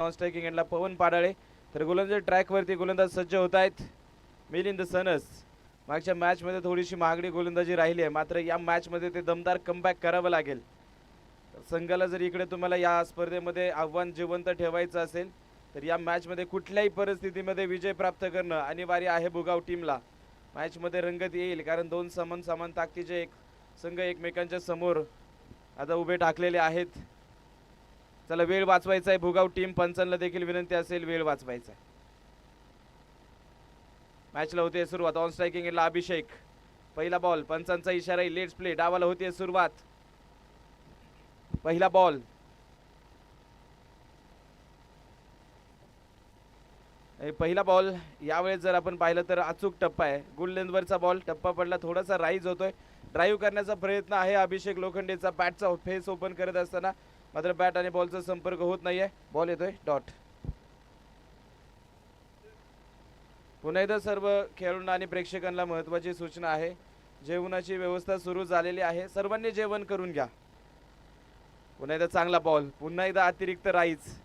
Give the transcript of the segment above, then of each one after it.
Non striking एंडला पवन पाडाळे. तर गोलंदाज ट्रॅकवरती गोलंदाज सज्ज होत आहेत. मिलिंद सनस. मागच्या मॅचमध्ये थोडीशी महागडी गोलंदाजी राहिली आहे, मात्र या मॅचमध्ये ते दमदार कमबॅक करावं लागेल. संघाला जर इकडे तुम्हाला या स्पर्धेमध्ये आव्हान जिवंत ठेवायचं असेल तर या मॅचमध्ये कुठल्याही परिस्थितीमध्ये विजय प्राप्त करणं अनिवार्य आहे भुगाव टीमला. मॅचमध्ये रंगत येईल कारण दोन समान ताकदीचे एक संघ एकमेकांच्या समोर आता उभे ठाकलेले आहेत. चला वेळ वाचवायचा आहे भुगाव टीम. पंचांना देखील विनंती असेल वेळ वाचवायचा आहे. मॅचला होते सुरुवात. ऑन स्ट्रायकिंग एंडला अभिषेक. पहिला बॉल. पंचांचा इशारा. Let's play. डावाला होते सुरुवात. पहिला बॉल. पहिला बॉल यावेळेस जर आपण पाहिलं तर अचूक टप्पा आहे. गुड लेंथवरचा बॉल. टप्पा पडला, थोडासा राईज होतोय. ड्राईव्ह करण्याचा प्रयत्न आहे अभिषेक लोखंडेचा बॅटचा फेस ओपन करत असताना, मात्र बॅट आणि बॉलचा संपर्क होत नाहीये. बॉल येतोय डॉट. पुन्हा एकदा सर्व खेळाडूंना आणि प्रेक्षकांना महत्त्वाची सूचना आहे. जेवणाची व्यवस्था सुरू झालेली आहे, सर्वांनी जेवण करून घ्या. पुन्हा एकदा चांगला बॉल. पुन्हा एकदा अतिरिक्त राईज.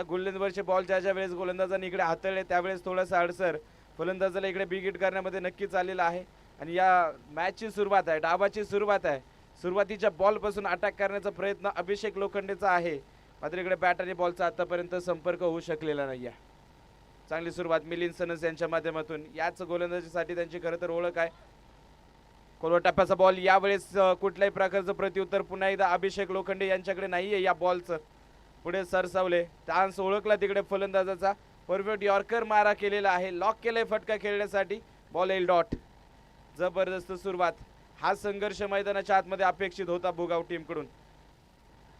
गोलंदाजवरचे बॉल ज्या वेळेस गोलंदाजांनी इकडे हाताळले त्यावेळेस थोडासा अडसर फलंदाजाला इकडे बिग हिट करण्यामध्ये नक्कीच आलेला आहे. आणि या मॅचची सुरुवात आहे, डावाची सुरुवात आहे. सुरुवातीच्या बॉलपासून अटॅक करण्याचा प्रयत्न अभिषेक लोखंडेचा आहे, मात्र इकडे बॅट आणि बॉलचा आतापर्यंत संपर्क होऊ शकलेला नाही आहे. चांगली सुरुवात मिलिंद सनस यांच्या माध्यमातून. याच गोलंदाजीसाठी त्यांची खरं तर ओळख आहे. कोलवा टप्प्याचा बॉल. यावेळेस कुठल्याही प्रकारचं प्रत्युत्तर पुन्हा एकदा अभिषेक लोखंडे यांच्याकडे नाहीये. या बॉलचं पुढे सरसावले. चान्स ओळखला तिकडे फलंदाजाचा. परफेक्ट यॉर्कर मारा केलेला आहे. लॉक केलंय फटका खेळण्यासाठी. बॉल येईल डॉट. जबरदस्त सुरुवात. हा संघर्ष मैदानाच्या आतमध्ये अपेक्षित होता भुगाव टीम कडून.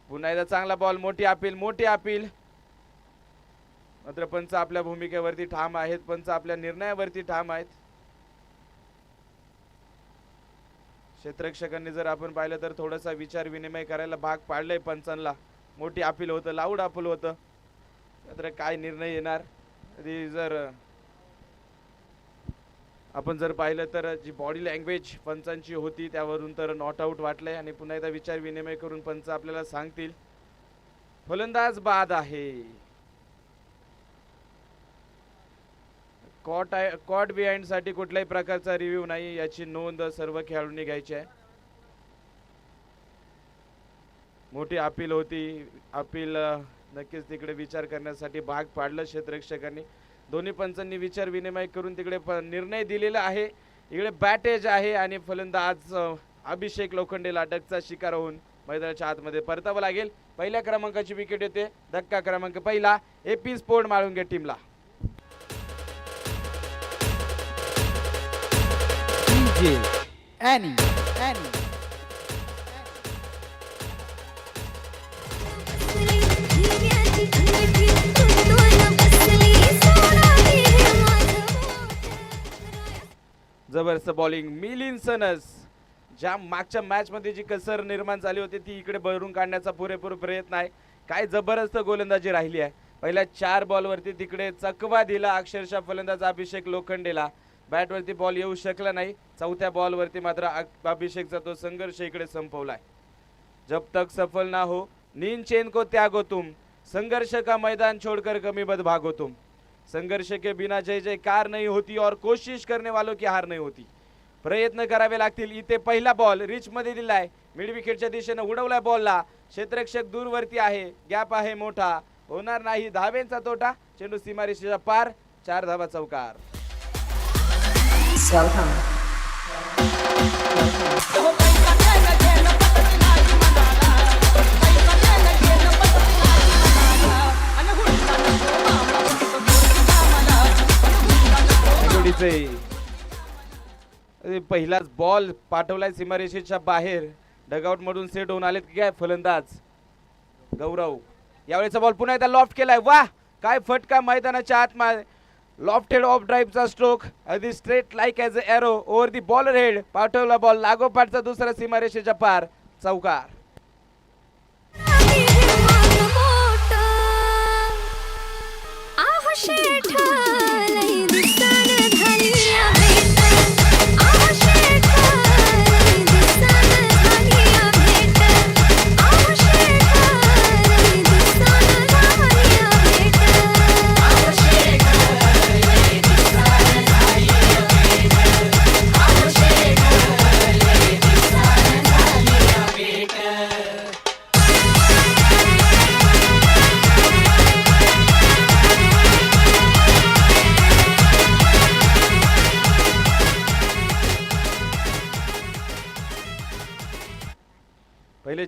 पुन्हा एकदा चांगला बॉल. मोठी अपील. मात्र पंच आपल्या भूमिकेवरती ठाम आहेत. पंच आपल्या निर्णयावरती ठाम आहेत. क्षेत्ररक्षकांनी जर आपण पाहिलं तर थोडासा विचार विनिमय करायला भाग पाडलंय पंचांना. मोठी अपील होतं, लाऊड अपील होतं. मात्र काय निर्णय येणार जर आपण जर पाहिलं तर जी बॉडी लँग्वेज पंचांची होती त्यावरून तर नॉट आउट वाटलंय. आणि पुन्हा एकदा विचार विनिमय करून पंच आपल्याला सांगतील. फलंदाज बाद आहे. कॉट बिहाइंड साठी कुठल्याही प्रकारचा रिव्ह्यू नाही, याची नोंद सर्व खेळाडूंनी घ्यायची आहे. मोठी अपील होती. अपील नक्कीच तिकडे विचार करण्यासाठी भाग पाडलं क्षेत्ररक्षकांनी. दोन्ही पंचांनी विचार विनिमय करून तिकडे निर्णय दिलेला आहे. इकडे बॅटेज आहे आणि फलंदाज अभिषेक लोखंडेला अटकचा शिकार होऊन मैदानाच्या आतमध्ये परतावं लागेल. पहिल्या क्रमांकाची विकेट येते. धक्का क्रमांक पहिला एपी स्पोर्ट माळुंगे टीमला. जबरदस्त बॉलिंग. मिलिंद सनस. ज्या मागच्या मॅच मध्ये जी कसर निर्माण झाली होती ती इकडे भरून काढण्याचा पुरेपूर प्रयत्न आहे. काय जबरदस्त गोलंदाजी राहिली आहे. पहिल्या 4 बॉलवरती तिकडे चकवा दिला अक्षरशः फलंदाज अभिषेक लोखंडेला. बॅटवरती बॉल येऊ शकला नाही. चौथ्या बॉलवरती मात्र अभिषेकचा तो संघर्ष इकडे संपवलाय. जब तक सफल ना हो नींद चैन को त्यागो तुम, संघर्ष का मैदान छोड़कर कमी बद भागो तुम. संघर्ष के बिना जय जयकार नहीं होती और कोशिश करने वालों की हार नहीं होती. प्रयत्न करावे लागतील. इथे पहिला बॉल रिच मध्ये दिलाय. मिड विकेटच्या दिशेने उडवलाय बॉलला. क्षेत्ररक्षक दूरवरती आहे. गॅप आहे मोठा. होणार नाही धावेंचा तोटा. चेंडू सीमारेषेच्या पार. 4 धावा चौकार. पहिलाच बॉल पाठवलाय सीमारेषेच्या बाहेर. डगआउट मधून सेट होऊन आलेत काय फलंदाज गौरव. यावेळेचा बॉल पुन्हा एकदा लॉफ्ट केलाय. वाह काय फटका मैदानाच्या आतमध्ये. लॉफ्टेड ऑफ ड्राईव्हचा स्ट्रोक अगदी straight like as a arrow over the bowler head. पाठवला बॉल लागोपाठचा दुसरा सीमारेषेच्या पार. चौकार.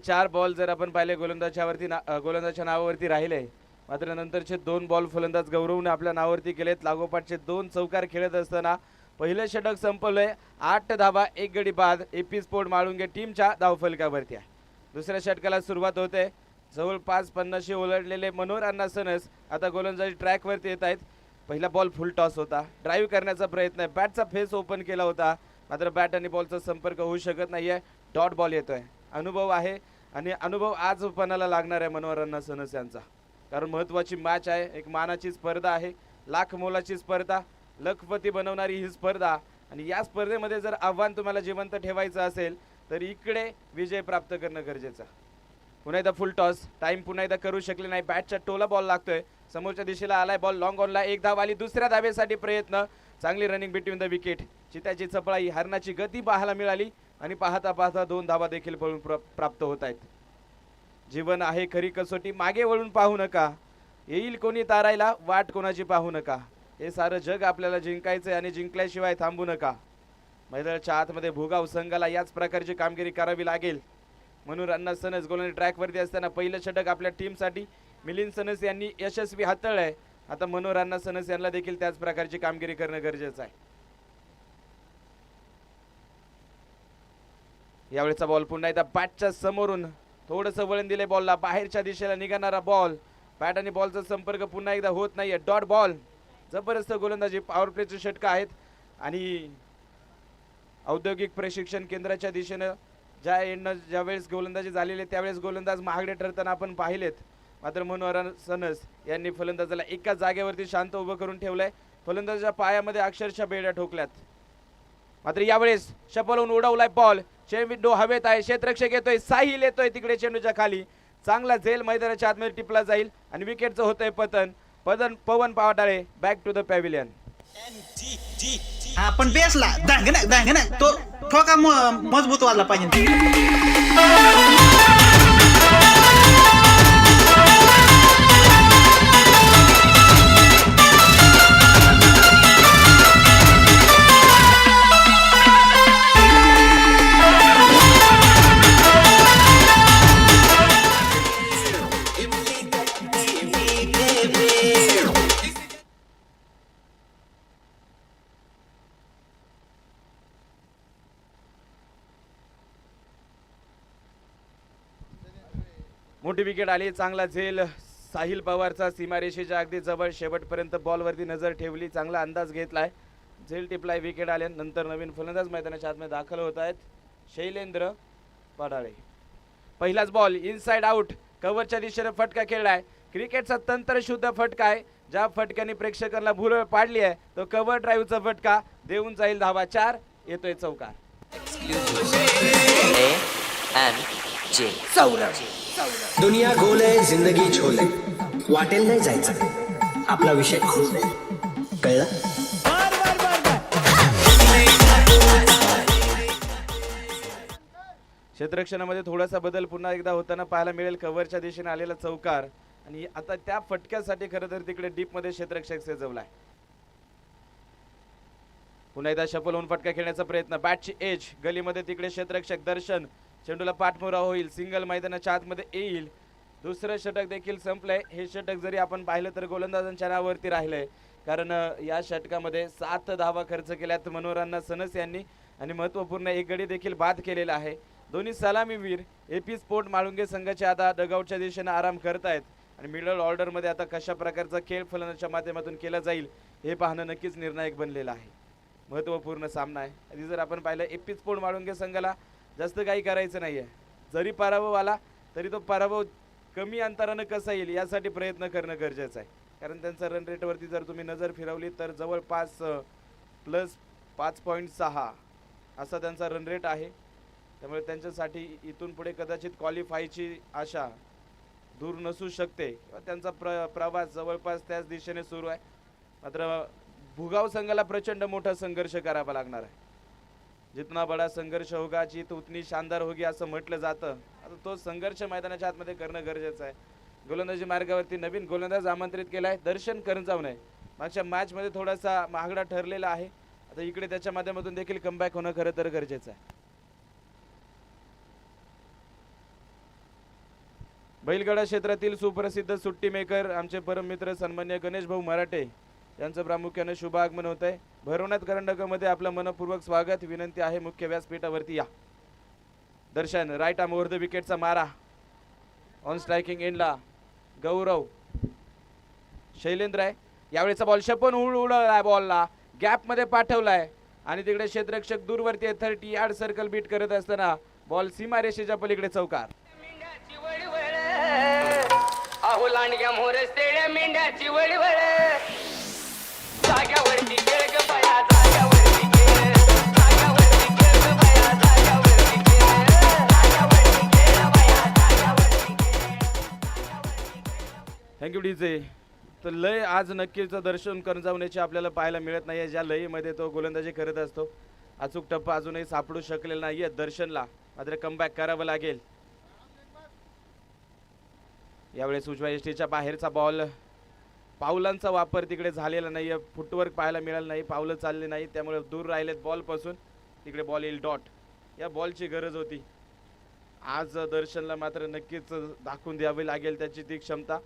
4 बॉल जर आपण पाहिले गोलंदाजाच्या नावावरती राहिले, मात्र नंतरचे 2 बॉल फलंदाज गौरवने आपल्या नावावरती केलेत. लागोपाठचे 2 चौकार खेळत असताना पहिलं षटक संपलंय. 8 धावा 1 गडी बाद. एपी स्पोर्ट माळुंगे टीमच्या धावफलकावरती आहे. दुसऱ्या षटकाला सुरुवात होते. जवळपास 50 ओलांडलेले मनोहर अण्णा सनस आता गोलंदाजी ट्रॅकवरती येत आहेत. पहिला बॉल फुल टॉस होता. ड्राईव्ह करण्याचा प्रयत्न आहे. बॅटचा फेस ओपन केला होता, मात्र बॅट आणि बॉलचा संपर्क होऊ शकत नाहीये. डॉट बॉल येतोय. अनुभव आहे आणि अनुभव आज पणाला लागणार आहे मनोहर अण्णा सनस यांचा, कारण महत्त्वाची मॅच आहे. एक मानाची स्पर्धा आहे, लाख मोलाची स्पर्धा, लखपती बनवणारी ही स्पर्धा. आणि या स्पर्धेमध्ये जर आव्हान तुम्हाला जिवंत ठेवायचं असेल तर इकडे विजय प्राप्त करणं गरजेचं. पुन्हा एकदा फुल टॉस. टाइम पुन्हा एकदा करू शकले नाही. बॅटच्या टोला बॉल लागतोय. समोरच्या दिशेला आलाय बॉल. लॉंग ऑनला 1 धाव आली. दुसऱ्या धावेसाठी प्रयत्न. चांगली रनिंग बिटवीन द विकेट. चित्याची चपळाई, हरणाची गती पाहायला मिळाली आणि पाहता पाहता 2 धावा देखील पळून प्राप्त होत आहेत. जीवन आहे खरी कसोटी. मागे वळून पाहू नका. येईल कोणी तारायला, वाट कोणाची पाहू नका. हे सारं जग आपल्याला जिंकायचंय आणि जिंकल्याशिवाय थांबू नका. मैदानाच्या आतमध्ये भुगाव संघाला याच प्रकारची कामगिरी करावी लागेल. मनोहर अण्णा सनस गोलंदाजी ट्रॅकवरती असताना पहिलं षटक आपल्या टीमसाठी मिलिंद सनस यांनी यशस्वी हाताळलंय. आता मनोहर अण्णा सनस यांना देखील त्याच प्रकारची कामगिरी करणं गरजेचं आहे. यावेळेचा बॉल पुन्हा एकदा बॅटच्या समोरून थोडंसं वळण दिले बॉलला. बाहेरच्या दिशेला निघणारा बॉल. बॅट आणि बॉलचा संपर्क पुन्हा एकदा होत नाहीये. Dot ball. जबरदस्त गोलंदाजी. पॉवर प्लेचे षटक आहेत आणि औद्योगिक प्रशिक्षण केंद्राच्या दिशेनं ज्यावेळेस गोलंदाजी झालेली त्यावेळेस गोलंदाज महागडे ठरताना आपण पाहिलेत. मात्र मनोहर सनस यांनी फलंदाजाला एका जागेवरती शांत उभं करून ठेवलंय. फलंदाजाच्या पायामध्ये अक्षरशः बेड्या ठोकल्यात. मात्र यावेळेस शपलवून उडवलाय बॉल. चेंडू हवेत आहे. क्षेत्ररक्षक येतोय. साहिल येतोय तिकडे चेंडूच्या खाली. चांगला झेल मैदानाच्या आतमध्ये टिपला जाईल आणि विकेटचं होतंय पवन पावटाळे बॅक टू द पॅव्हिलियन. आपण बेसला दांगना तो ठोका मजबूत वाजला पाहिजे. मोठी विकेट आली. चांगला झेल साहिल पवारचा. सीमारेषेच्या अगदी जवळ शेवटपर्यंत बॉलवरती नजर ठेवली. चांगला अंदाज घेतलाय. झेल टिपलाय. विकेट आल्यानंतर नवीन फलंदाज मैदानाच्या आतमध्ये दाखल होत आहेत. शैलेंद्र पाडाळे. पहिलाच बॉल इनसाइड आउट. कव्हरच्या दिशेने फटका खेळलाय. क्रिकेटचा तंत्रशुद्ध फटका आहे. ज्या फटक्याने प्रेक्षकांना भुरळ पाडली आहे तो कव्हर ड्राईव्हचा फटका. देऊन जाईल धावा 4. येतोय चौकार. दुनिया गोल आहे, जिंदगी झोल आहे. वाटेल नाही जायचं, आपला विषय खोल आहे. कळलं? क्षेत्ररक्षणामध्ये थोडासा बदल पुन्हा एकदा होताना पाहायला मिळेल. कव्हरच्या दिशेने आलेला चौकार आणि आता त्या फटक्यासाठी खरं तर तिकडे डीप मध्ये क्षेत्ररक्षक सजवलाय. पुन्हा एकदा शफल होऊन फटका खेळण्याचा प्रयत्न. बॅटची एज गलीमध्ये तिकडे क्षेत्ररक्षक दर्शन. चेंडूला पाठमोरा होईल. सिंगल मैदानाच्या आतमध्ये येईल. दुसरं षटक देखील संपलंय. हे षटक जरी आपण पाहिलं तर गोलंदाजांच्या नावावरती राहिलंय, कारण या षटकामध्ये 7 धावा खर्च केल्यात मनोहर अण्णा सनस यांनी आणि महत्त्वपूर्ण एक गडी देखील बाद केलेला आहे. दोन्ही सलामीवीर एपी स्पोर्ट माळुंगे संघाचे आता डगआउटच्या दिशेने आराम करतायत आणि मिडल ऑर्डरमध्ये आता कशा प्रकारचा खेळ फलंदाजाच्या माध्यमातून केला जाईल हे पाहणं नक्कीच निर्णायक बनलेलं आहे. महत्त्वपूर्ण सामना आहे. आधी जर आपण पाहिलं एपी स्पोर्ट माळुंगे संघाला जास्त काही करायचं नाहीये. जरी पराभव आला तरी तो पराभव कमी अंतरानं कसा येईल यासाठी प्रयत्न करणं गरजेचं आहे, कारण त्यांचा रन रेटवरती जर तुम्ही नजर फिरवली तर जवळपास प्लस 5.6 असा त्यांचा रन रेट आहे. त्यामुळे त्यांच्यासाठी इथून पुढे कदाचित क्वालिफायची आशा दूर नसू शकते किंवा त्यांचा प्रवास जवळपास त्याच दिशेने सुरू आहे. मात्र भुगाव संघाला प्रचंड मोठा संघर्ष करावा लागणार आहे. जितना बडा संघर्ष होगा जीत उतनी शानदार होगी असं म्हटलं जातं. आता तो संघर्ष मैदानाच्या आतमध्ये करणं गरजेचं आहे. गोलंदाजी मार्गावरती नवीन गोलंदाज आमंत्रित केलाय दर्शन करंजावणे. मागच्या मॅच मध्ये थोडासा महागडा ठरलेला आहे. आता इकडे त्याच्या माध्यमातून देखील कमबॅक होणं खरं तर गरजेचं आहे. बैलगाडा क्षेत्रातील सुप्रसिद्ध सुट्टी मेकर आमचे परम मित्र सन्मान्य गणेश भाऊ मराठे यांचं प्रामुख्याने शुभ आगमन होत आहे. भैरवनाथ करंडकामध्ये आपलं मनपूर्वक स्वागत. विनंती आहे मुख्य व्यासपीठावरती या. दर्शन राईट आर्म ओव्हर द विकेटचा मारा. ऑन स्ट्रायकिंग एंडला गौरव शैलेंद्र आहे. यावेळेचा बॉल शपन उडवलाय, बॉलला गॅप मध्ये पाठवलाय आणि तिकडे क्षेत्ररक्षक दूरवरती 30 यार्ड सर्कल बीट करत असताना बॉल सीमारेषेच्या पलीकडे चौकार. अहो लांडग्या मोरस्तेड्या मेंढ्याची वळवळ जाग्यावरती खेळ ग बाया, जाग्यावरती खेळ, जाग्यावरती खेळ ग बाया, जाग्यावरती खेळ, जाग्यावरती खेळ बाया, जाग्यावरती खेळ. Thank you DJ. तर लय आज नक्कीच दर्शन करंजावण्याचे आपल्याला पाहायला मिळत नाहीये. ज्या लयीमध्ये तो गोलंदाजी करत असतो अचूक टप्पा अजूनही सापडू शकलेला नाहीये दर्शनला. मात्र कमबॅक करावं लागेल. यावेळेस उजव्या यष्टीच्या बाहेरचा बॉल. पावलांचा वापर तिकडे झालेला नाहीये. फुटवर्क पाहायला मिळालं नाही. पावलं चालले नाही त्यामुळे दूर राहिलेत बॉलपासून. तिकडे बॉल येईल डॉट. या बॉलची गरज होती आज दर्शनला. मात्र नक्कीच दाखवून द्यावी लागेल त्याची ती क्षमता.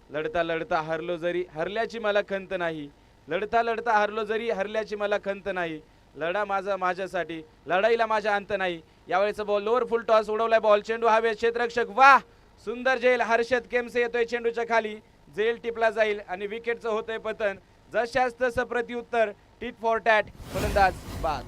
लढता लढता हरलो जरी हरल्याची मला खंत नाही. लढता लढता हरलो जरी हरल्याची मला खंत नाही. लढा माझा माझ्यासाठी, लढाईला माझा अंत नाही. यावेळेचा बॉल लोअर फुल टॉस उडवलाय बॉल. चेंडू हवे. क्षेत्ररक्षक वाह सुंदर झेल. हर्षद केमसे येतोय चेंडूच्या खाली. झेल टिपला जाईल आणि विकेटचं होतंय पतन. जशास तसं प्रत्युत्तर. Tit for tat. फलंदाज बाद.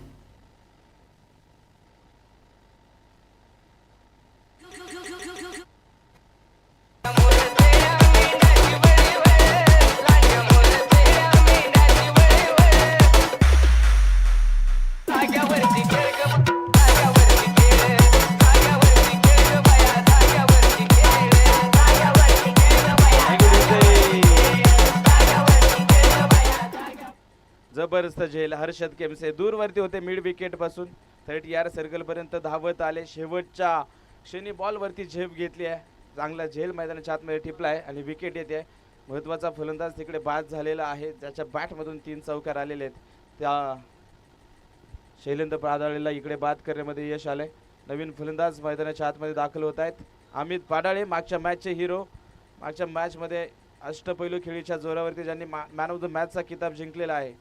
जबरदस्त झेल. हर्षद केमसे दूरवरती होते मिड विकेट पासून 30 यार्ड सर्कल पर्यंत धावत आले. शेवटच्या क्षणी बॉल वरती झेप घेतली आहे. चांगला झेल मैदानाच्या आतमध्ये टिपलाय आणि विकेट येते. महत्वाचा फलंदाज तिकडे बाद झालेला आहे. ज्याच्या बॅट मधून 3 चौकार आलेले आहेत. त्या शैलेंद्र पाडाळेला इकडे बाद करण्यामध्ये यश आले. नवीन फलंदाज मैदानाच्या आतमध्ये दाखल होत आहेत. अमित पाडाळे मागच्या मॅचचे हिरो. मागच्या मॅच मध्ये अष्टपैलू खेळीच्या जोरावरती ज्यांनी मॅन ऑफ द मॅचचा किताब जिंकलेला आहे.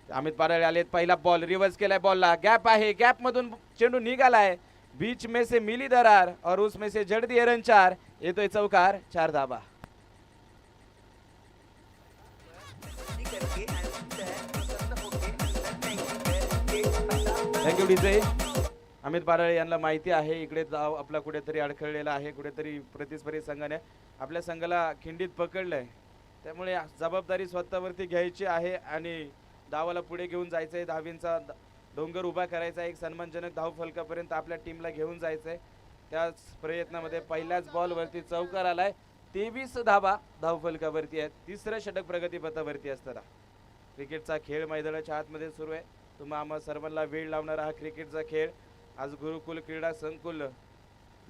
अमित पाडाळे आलेत. पहिला बॉल रिव्हर्स केलाय. बॉलला गॅप आहे. गॅप मधून चेंडू निघालाय. बीच में से मिली दरार और उसमें से जड़ दिए रन 4. येतोय चौकार. 4 धाबा. Thank you DJ. अमित पाडाळे यांना माहिती आहे इकडे जाव आपला कुठेतरी अडखळलेला आहे. कुठेतरी प्रतिस्पर्धी संघाने आपल्या संघाला खिंडीत पकडलंय. त्यामुळे जबाबदारी स्वतःवरती घ्यायची आहे आणि धावाला पुढे घेऊन जायचंय. धावींचा डोंगर उभा करायचा. एक सन्मानजनक धाव फलकापर्यंत आपल्या टीमला घेऊन जायचंय. त्याच प्रयत्नामध्ये पहिल्याच बॉल वरती चौकार आलाय. 23 धावा धाव फलकावरती आहेत. तिसरं षटक प्रगतीपथावरती असताना क्रिकेटचा खेळ मैदानाच्या आतमध्ये सुरू आहे. तुम्हा आम्हा सर्वांना वेळ लावणारा हा क्रिकेटचा खेळ आज गुरुकुल क्रीडा संकुल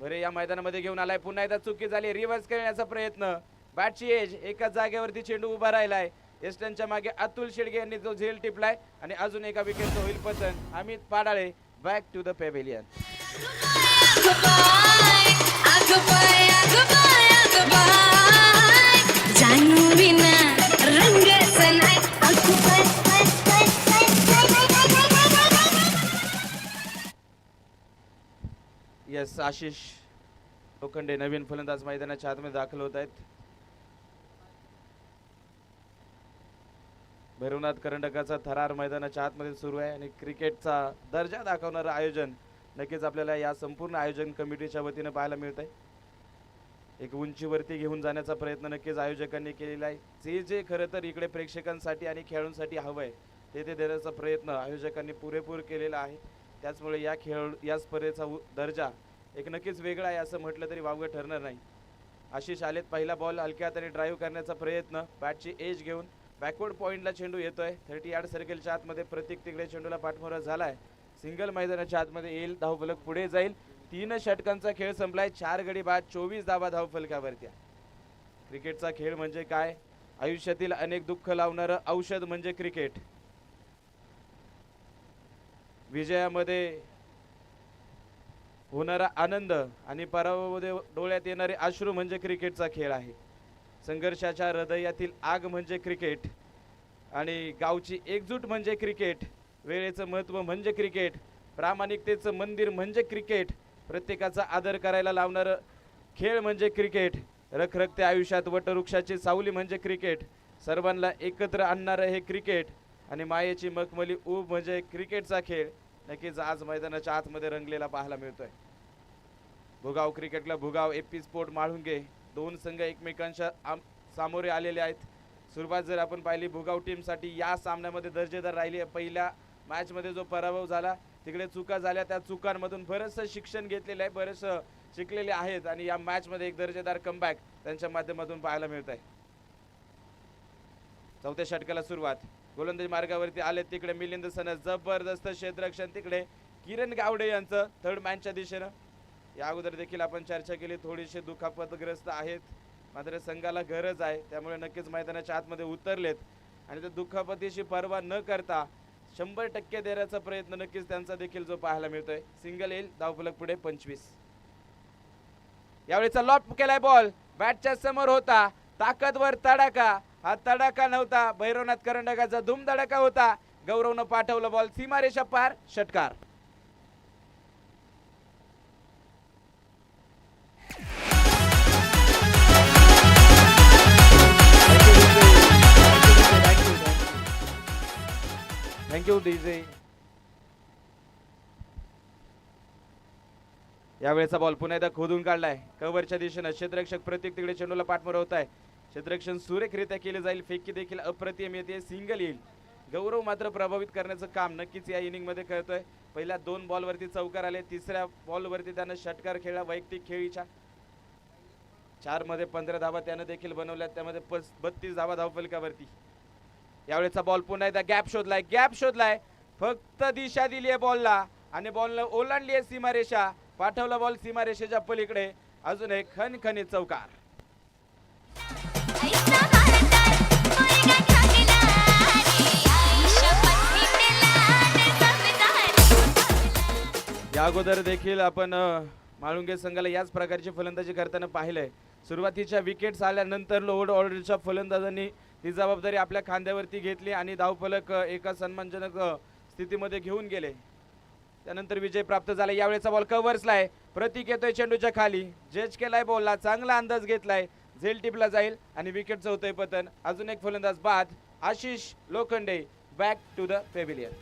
भरे या मैदानामध्ये घेऊन आलाय. पुन्हा एकदा चुकी झाली. रिव्हर्स करण्याचा प्रयत्न. बॅटची एज. एकाच जागेवरती चेंडू उभा राहिलाय. एस्टनच्या मागे अतुल शेडगे यांनी जो झेल टिपलाय आणि अजून एका विकेटचं होईल पतन. Amit Padale back to the pavilion. Yes Ashish Lokhande नवीन फलंदाज मैदानाच्या आतमध्ये दाखल होत आहेत. भैरवनाथ करंडकाचा थरार मैदानाच्या आतमध्ये सुरू आहे आणि क्रिकेटचा दर्जा दाखवणारं आयोजन नक्कीच आपल्याला या संपूर्ण आयोजन कमिटीच्या वतीने पाहायला मिळत आहे. एक उंचीवरती घेऊन जाण्याचा प्रयत्न नक्कीच आयोजकांनी केलेला आहे. जे खरं तर इकडे प्रेक्षकांसाठी आणि खेळाडूंसाठी हवंय ते देण्याचा प्रयत्न आयोजकांनी पुरेपूर केलेला आहे. त्याचमुळे या स्पर्धेचा दर्जा एक नक्कीच वेगळा आहे असं म्हटलं तरी वावगं ठरणार नाही. आशिष आलेत. पहिला बॉल हलक्या हाताने ड्राईव्ह करण्याचा प्रयत्न. बॅटची एज घेऊन बॅकवर्ड पॉइंटला चेंडू येतोय. 30 यार्ड सर्कलच्या आतमध्ये प्रत्येक तिकडे चेंडूला पाठमोरा झालाय. सिंगल मैदानाच्या आतमध्ये येईल. धावफलक पुढे जाईल. 3 षटकांचा खेळ संपलाय. 4 गडी बाद 24 धावा धावफलकावरती. क्रिकेटचा खेळ म्हणजे काय? आयुष्यातील अनेक दुःख लावणारं औषध म्हणजे क्रिकेट. विजयामध्ये होणारा आनंद आणि पराभवामध्ये डोळ्यात येणारे अश्रू म्हणजे क्रिकेटचा खेळ आहे. संघर्षाच्या हृदयातील आग म्हणजे क्रिकेट आणि गावची एकजूट म्हणजे क्रिकेट. वेळेचं महत्त्व म्हणजे क्रिकेट. प्रामाणिकतेचं मंदिर म्हणजे क्रिकेट. प्रत्येकाचा आदर करायला लावणारं खेळ म्हणजे क्रिकेट. रखरखत्या आयुष्यात वटवृक्षाची सावली म्हणजे क्रिकेट. सर्वांना एकत्र आणणारं हे क्रिकेट आणि मायेची मखमली ऊब म्हणजे क्रिकेटचा खेळ नक्कीच आज मैदानाच्या आतमध्ये रंगलेला पाहायला मिळतोय. भुगाव क्रिकेटला भुगाव एपी स्पोर्ट माळुंगे दोन संघ एकमेकांच्या सामोरे आलेले आहेत. सुरुवात जर आपण पाहिली भुगाव टीमसाठी या सामन्यामध्ये दर्जेदार राहिली आहे. पहिल्या मॅचमध्ये जो पराभव झाला तिकडे चुका झाल्या, त्या चुकांमधून बरंचसं शिक्षण घेतलेलं आहे, बरेचसं शिकलेले आहेत आणि या मॅचमध्ये एक दर्जेदार कमबॅक त्यांच्या माध्यमातून पाहायला मिळत आहे. चौथ्या षटकाला सुरुवात. गोलंदाजी मार्गावरती आले तिकडे मिलिंद सनस, जबरदस्त क्षेत्ररक्षण तिकडे किरण गावडे यांचं थर्ड मॅनच्या दिशेनं. या अगोदर देखील आपण चर्चा केली, थोडीशी दुखापतग्रस्त आहेत मात्र संघाला गरज आहे त्यामुळे नक्कीच मैदानाच्या आतमध्ये उतरलेत आणि त्या दुखापतीची पर्वा न करता 100% देण्याचा प्रयत्न नक्कीच त्यांचा देखील जो पाहायला मिळतोय. सिंगल येईल, धावफलक पुढे 25. यावेळेचा लॉप केलाय बॉल बॅटच्या समोर होता, ताकदवर तडाखा. हा तडाखा नव्हता, भैरवनाथ करंडकाचा धूमधडाका होता. गौरवनं पाठवलं बॉल सीमारेषा पार, षटकार. Thank you DJ. यावेळेचा बॉल पुन्हा एकदा खोदून काढलाय कव्हरच्या दिशेनं. क्षेत्ररक्षक प्रतीक तिकडे चेंडूला पाठमोर होत आहे. क्षेत्ररक्षण सुरेखरित्या केले जाईल. फेकी देखील अप्रतिम येते, सिंगल येईल. गौरव मात्र प्रभावित करण्याचं काम नक्कीच या इनिंग मध्ये करतोय. पहिल्या 2 बॉलवरती चौकार आले, तिसऱ्या बॉलवरती त्यानं षटकार खेळला. वैयक्तिक खेळीच्या 4 मध्ये 15 धावा त्यानं देखील बनवल्या, त्यामध्ये 32 धावा धावफलकावरती. यावेळेचा बॉल पुन्हा एकदा गॅप शोधलाय. फक्त दिशा दिली आहे बॉलला आणि बॉलला ओलांडली आहे सीमारेषा. पाठवला बॉल सीमारेषेच्या पलीकडे. अजून एक खणखणीत चौकार. या अगोदर देखील आपण माळुंगे संघाला याच प्रकारची फलंदाजी करताना पाहिलंय. सुरुवातीच्या विकेट्स आल्यानंतर लोअर ऑर्डरच्या फलंदाजांनी ती जबाबदारी आपल्या खांद्यावरती घेतली आणि धावफलक एका सन्मानजनक स्थितीमध्ये घेऊन गेले. त्यानंतर विजय प्राप्त झाला. यावेळेचा बॉल कव्हर्सलाय, प्रतीक येतोय चेंडूच्या खाली, जज केलाय बॉलला, चांगला अंदाज घेतलाय, झेल टिपला जाईल आणि विकेटचं होतंय पतन. अजून एक फलंदाज बाद, Ashish Lokhande back to the pavilion.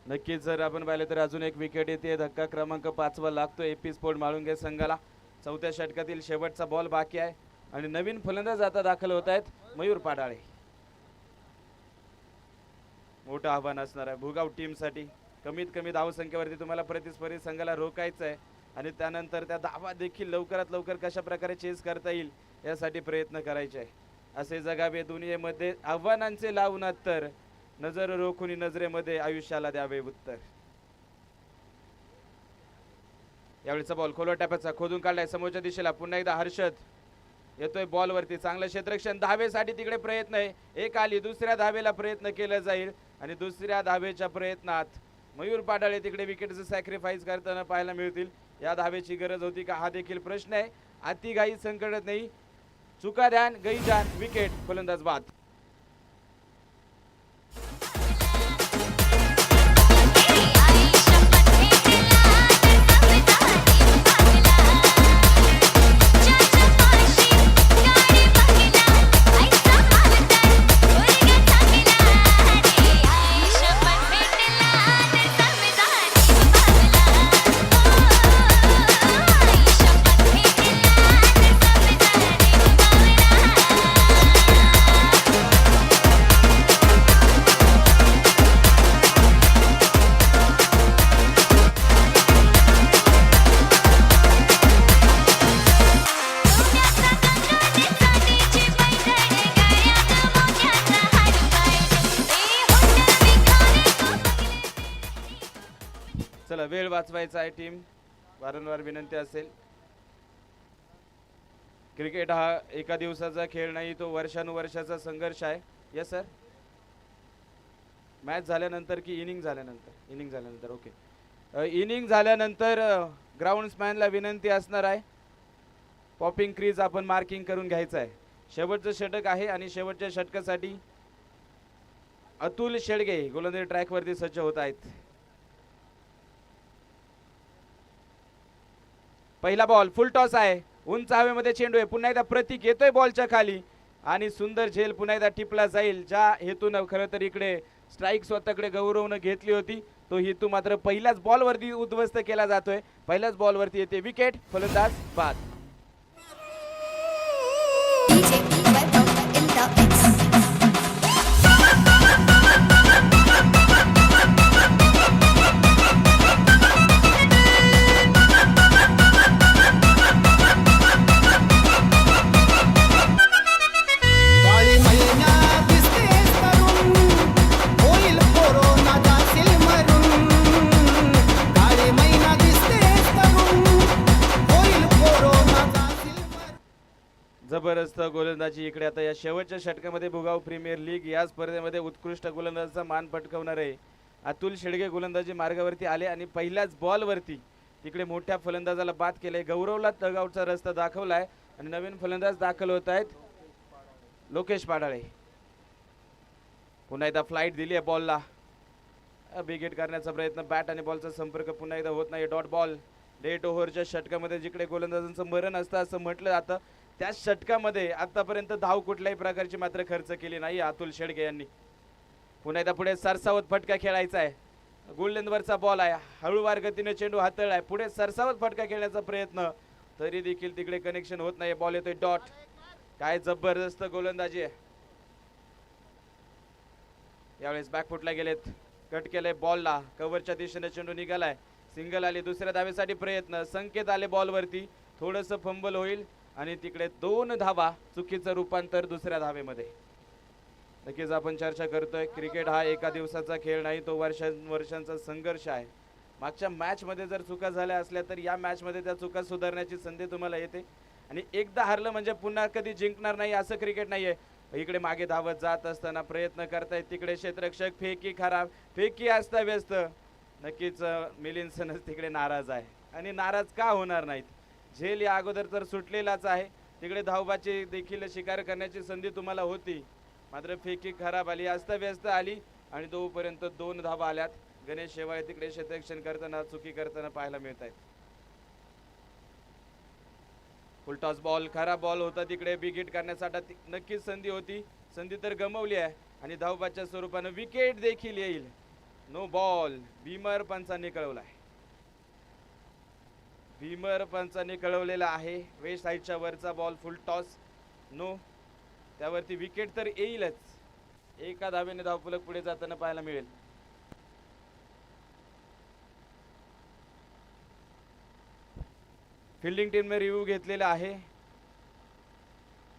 नक्कीच जर आपण पाहिलं तर अजून एक विकेट येते. धक्का क्रमांक 5 लागतो एपी स्पोर्ट माळुंगे संघाला. चौथ्या षटकातील शेवटचा बॉल बाकी आहे आणि नवीन फलंदाज आता दाखल होत आहेत, मयूर पाडाळे. मोठं आव्हान असणार आहे भुगाव टीमसाठी. कमीत कमी धावसंख्येवरती तुम्हाला प्रतिस्पर्धी संघाला रोखायचं आहे आणि त्यानंतर त्या धावा देखील लवकरात लवकर कशा प्रकारे चेस करता येईल यासाठी प्रयत्न करायचे आहे. असे जगावे दुनियेमध्ये आव्हानांचे लावून तर नजर रोखून नजरेमध्ये आयुष्याला द्यावे उत्तर. यावेळीचा बॉल खोलवर टॅपाचा खोदून काढलाय समोरच्या दिशेला. पुन्हा एकदा हर्षद येतोय बॉलवरती, चांगलं क्षेत्ररक्षण. धावेसाठी तिकडे प्रयत्न आहे, एक आली, दुसऱ्या धावेला प्रयत्न केला जाईल आणि दुसऱ्या धावेच्या प्रयत्नात मयूर पाडाळे तिकडे विकेटचं सॅक्रिफाईस करताना पाहायला मिळतील. या धावेची गरज होती का हा देखील प्रश्न आहे. अति घाई संकटात नाही, चुका ध्यान गई जान. विकेट, फलंदाज बाद. वाचवायचा आहे टीम, वारंवार विनंती असेल. क्रिकेट हा एका दिवसाचा खेळ नाही, तो वर्षानुवर्षाचा संघर्ष आहे. Yes sir. मॅच झाल्यानंतर की इनिंग झाल्यानंतर? इनिंग झाल्यानंतर. ओके. इनिंग झाल्यानंतर ग्राउंड्समॅनला विनंती असणार आहे, पॉपिंग क्रीज आपण मार्किंग करून घ्यायचं आहे. शेवटचं षटक आहे आणि शेवटच्या षटकासाठी अतुल शेडगे गोलंदाजी ट्रॅकवरती सज्ज होत आहेत. पहिला बॉल फुल टॉस आहे, उंच हवेमध्ये चेंडू आहे. पुन्हा एकदा प्रतीक येतोय बॉलच्या खाली आणि सुंदर झेल पुन्हा एकदा टिपला जाईल. ज्या हेतून खरं तर इकडे स्ट्राईक स्वतःकडे गौरवनं घेतली होती, तो हेतू मात्र पहिल्याच बॉलवरती उद्ध्वस्त केला जातोय. पहिल्याच बॉलवरती येते विकेट, फलंदाज बाद. DJ Webber in the mix. काळी मैना दिसतेस तरुण, होईल कोरोना जाशील मरून. काळी मैना दिसतेस तरुण, होईल कोरोना जाशील मरून. जबरदस्त गोलंदाजी इकडे. आता या शेवटच्या षटकामध्ये भुगाव प्रीमियर लीग या स्पर्धेमध्ये उत्कृष्ट गोलंदाजाचा मान पटकावणारे अतुल शेडगे गोलंदाजी मार्गावरती आले आणि पहिल्याच बॉलवरती तिकडे मोठ्या फलंदाजाला बाद केले. गौरवला डगआउटचा रस्ता दाखवलाय आणि नवीन फलंदाज दाखल होत आहेत लोकेश पाडाळे. पुन्हा एकदा फ्लाईट दिली आहे बॉलला, बिग हिट करण्याचा प्रयत्न, बॅट आणि बॉलचा संपर्क पुन्हा एकदा होत नाही. Dot ball. लेट ओव्हरच्या षटकामध्ये जिकडे गोलंदाजांचं मरण असतं असं म्हटलं जातं, त्या षटकामध्ये आतापर्यंत धाव कुठल्याही प्रकारची मात्र खर्च केली नाही अतुल शेडगे यांनी. पुन्हा एकदा पुढे सरसावत फटका खेळायचा आहे. गोल्डनवरचा बॉल आहे, हळूवार गतीने चेंडू हाताळलाय, पुढे सरसावत फटका खेळण्याचा प्रयत्न, तरी देखील तिकडे कनेक्शन होत नाही. बॉल येतोय डॉट. काय जबरदस्त गोलंदाजी आहे. यावेळेस बॅकफुटला गेलेत, कट केलंय बॉलला, कव्हरच्या दिशेने चेंडू निघालाय, सिंगल आली. दुसऱ्या धावेसाठी प्रयत्न, संकेत आले बॉलवरती, थोडंसं फंबल होईल आणि तिकडे 2 धावा, चुकीचं रूपांतर दुसऱ्या धावेमध्ये. नक्कीच आपण चर्चा करतोय, क्रिकेट हा एका दिवसाचा खेळ नाही, तो वर्षांचा संघर्ष आहे. मागच्या मॅचमध्ये जर चुका झाल्या असल्या तर या मॅचमध्ये त्या चुका सुधारण्याची संधी तुम्हाला येते आणि एकदा हारलं म्हणजे पुन्हा कधी जिंकणार नाही असं क्रिकेट नाहीये. इकडे मागे धावत जात असताना प्रयत्न करतायत, तिकडे क्षेत्ररक्षक फेकी खराब, फेकी असता व्यस्त. नक्कीच मिलिंदसनच तिकडे नाराज आहे आणि नाराज का होणार नाहीत. झेल या अगोदर तर सुटलेलाच आहे, तिकडे धावबाची देखील शिकार करण्याची संधी तुम्हाला होती, मात्र फेकी खराब आली, अस्ताव्यस्त आली आणि तोपर्यंत 2 धावा आल्यात. गणेश शेवाळे तिकडे क्षेत्ररक्षण करताना चुकी करताना पाहायला मिळत आहेत. फुलटॉस बॉल, खराब बॉल होता, तिकडे बिग हिट करण्यासाठी नक्कीच संधी होती, संधी तर गमावली आहे आणि धावबाच्या स्वरूपानं विकेट देखील येईल. No ball, Bhimar पंचांनी कळवलाय. भीमर पंचांनी कळवलेला आहे. वेस्ट साईडच्या वरचा बॉल फुल टॉस, नो, त्यावरती विकेट तर येईलच. एका धावेने धावफलक पुढे जाताना पाहायला मिळेल. फिल्डिंग टीमने रिव्ह्यू घेतलेला आहे,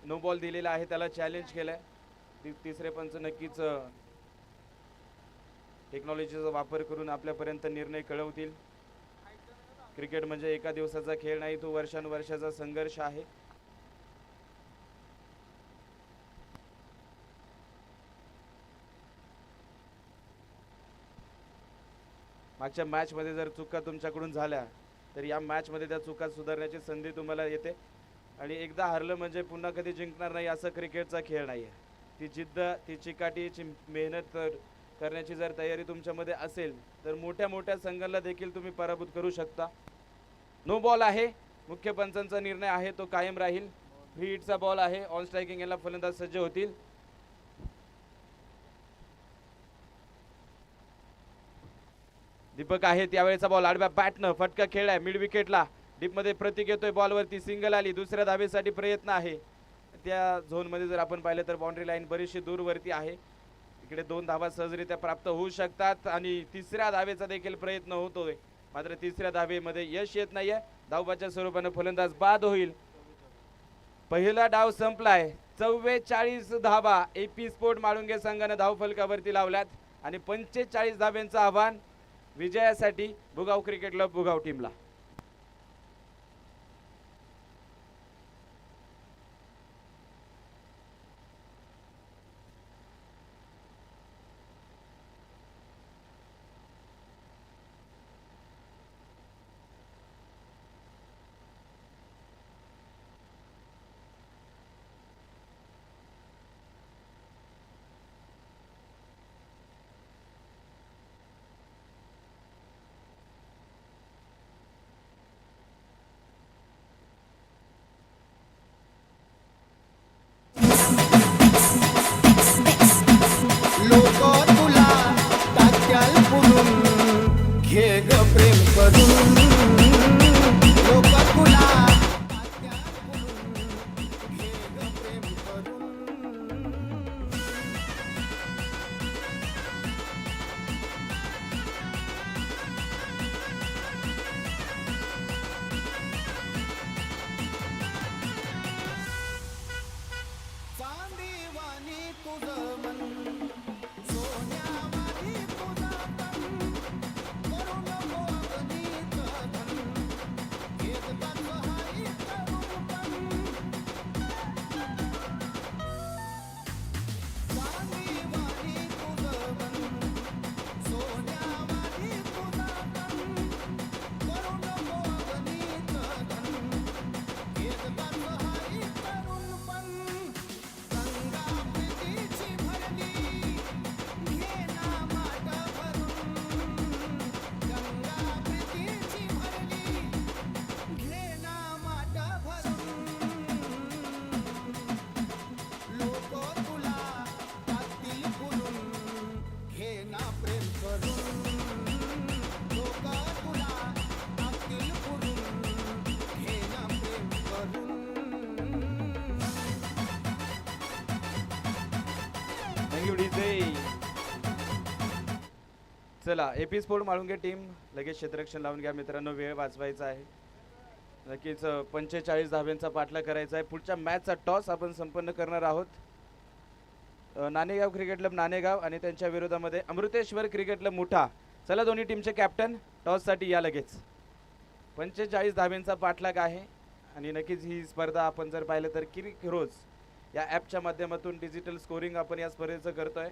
नो बॉल दिलेला आहे, त्याला चॅलेंज केलंय. तिसरे पंच नक्कीच टेक्नॉलॉजीचा वापर करून आपल्यापर्यंत निर्णय कळवतील. क्रिकेट म्हणजे एका दिवसाचा खेळ नाही, तो वर्षानुवर्षाचा संघर्ष आहे. मागच्या मॅचमध्ये जर चुका तुमच्याकडून झाल्या तर या मॅचमध्ये त्या चुका सुधारण्याची संधी तुम्हाला येते आणि एकदा हारलं म्हणजे पुन्हा कधी जिंकणार नाही असं क्रिकेटचा खेळ नाही आहे. ती जिद्द, ती चिकाटीची मेहनत करण्याची जर तयारी तुमच्यामध्ये असेल तर मोठ्या मोठ्या संघाला देखील तुम्ही पराभूत करू शकता. नो बॉल आहे, मुख्य पंचांचा निर्णय आहे तो कायम राहील. फ्री हिटचा बॉल आहे, ऑन स्ट्रायकिंग याला फलंदाज सज्ज होतील. दीपक आहे, त्यावेळेचा बॉल आडव्या बॅटनं फटका खेळलाय मिड विकेटला. डीपमध्ये प्रतीक येतोय, बॉलवरती सिंगल आली, दुसऱ्या धावेसाठी प्रयत्न आहे. त्या झोनमध्ये जर आपण पाहिलं तर बाउंड्री लाईन बरीचशी दूरवरती आहे, इकडे 2 धावा सहजरित्या प्राप्त होऊ शकतात आणि तिसऱ्या धावेचा देखील प्रयत्न होतोय, मात्र तिसऱ्या धावेमध्ये यश येत नाहीये. धावबाच्या स्वरूपाने फलंदाज बाद होईल. पहिला डाव संपलाय, 44 धावा एपी स्पोर्ट माळुंगे संघाने धावफलकावरती लावल्यात आणि 45 धाव्यांचं आव्हान विजयासाठी भुगाव क्रिकेट क्लब भुगाव टीमला. लोक तुला टाक्याल पुरून घे ग प्रेम करून लोक तुला टाक्याल पुरून घे ग प्रेम करून चांदीवाणी तुझं मन सोन्यावाणी तुझा तन करून मोगनीचं धन घेत त्याचं हाई तरुणपण चांदीवाणी तुझं मन सोन्यावाणी तुझा तन करून मोगनीचं धन घेत त्याचं हाई तरुणपण गंगा प्रीतीची भरली घे ना माट भरून गंगा प्रीतीची भरली घे ना माट भरून लोक तुला टाकतील फुलून घे ना प्रेम करून लोक तुला टाकतील फुलून घे ना प्रेम करून थँक्यू डीजे. चला एपी स्पोर्ट माळुंगे टीम लगेच क्षेत्ररक्षण लावून घ्या मित्रांनो, वेळ वाचवायचा आहे. नक्कीच 45 धाब्यांचा पाठला करायचा आहे. पुढच्या मॅचचा टॉस आपण संपन्न करणार आहोत. नाणेगाव क्रिकेट क्लब नाणेगाव आणि त्यांच्या विरोधामध्ये अमृतेश्वर क्रिकेट क्लब मुठा. चला दोन्ही टीमचे कॅप्टन टॉससाठी या लगेच. 45 धाब्यांचा पाठलाग आहे आणि नक्कीच ही स्पर्धा आपण जर पाहिलं तर क्रिक हिरोज या ॲपच्या माध्यमातून डिजिटल स्कोरिंग आपण या स्पर्धेचं करतोय.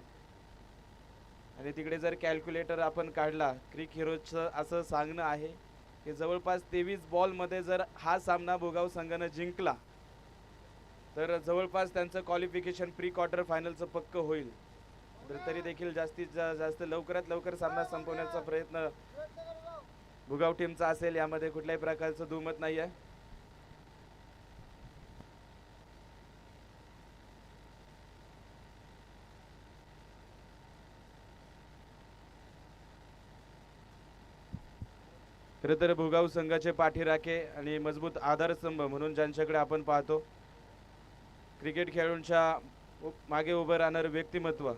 आणि तिकडे जर कॅल्क्युलेटर आपण काढला क्रिक हिरोजचं असं सांगणं आहे की जवळपास 23 बॉलमध्ये जर हा सामना भुगाव संघानं जिंकला तर जवळपास त्यांचं क्वालिफिकेशन प्री क्वार्टर फायनलचं पक्क होईल. तर तरी देखील जास्तीत जास्त लवकरात लवकर सामना संपवण्याचा प्रयत्न भुगाव टीमचा असेल, यामध्ये कुठल्याही प्रकारचं दुमत नाही आहे. खरं तर भुगाव संघाचे पाठीराखे आणि मजबूत आधारस्तंभ म्हणून ज्यांच्याकडे आपण पाहतो, क्रिकेट खेळाडूंच्या मागे उभं राहणारं व्यक्तिमत्व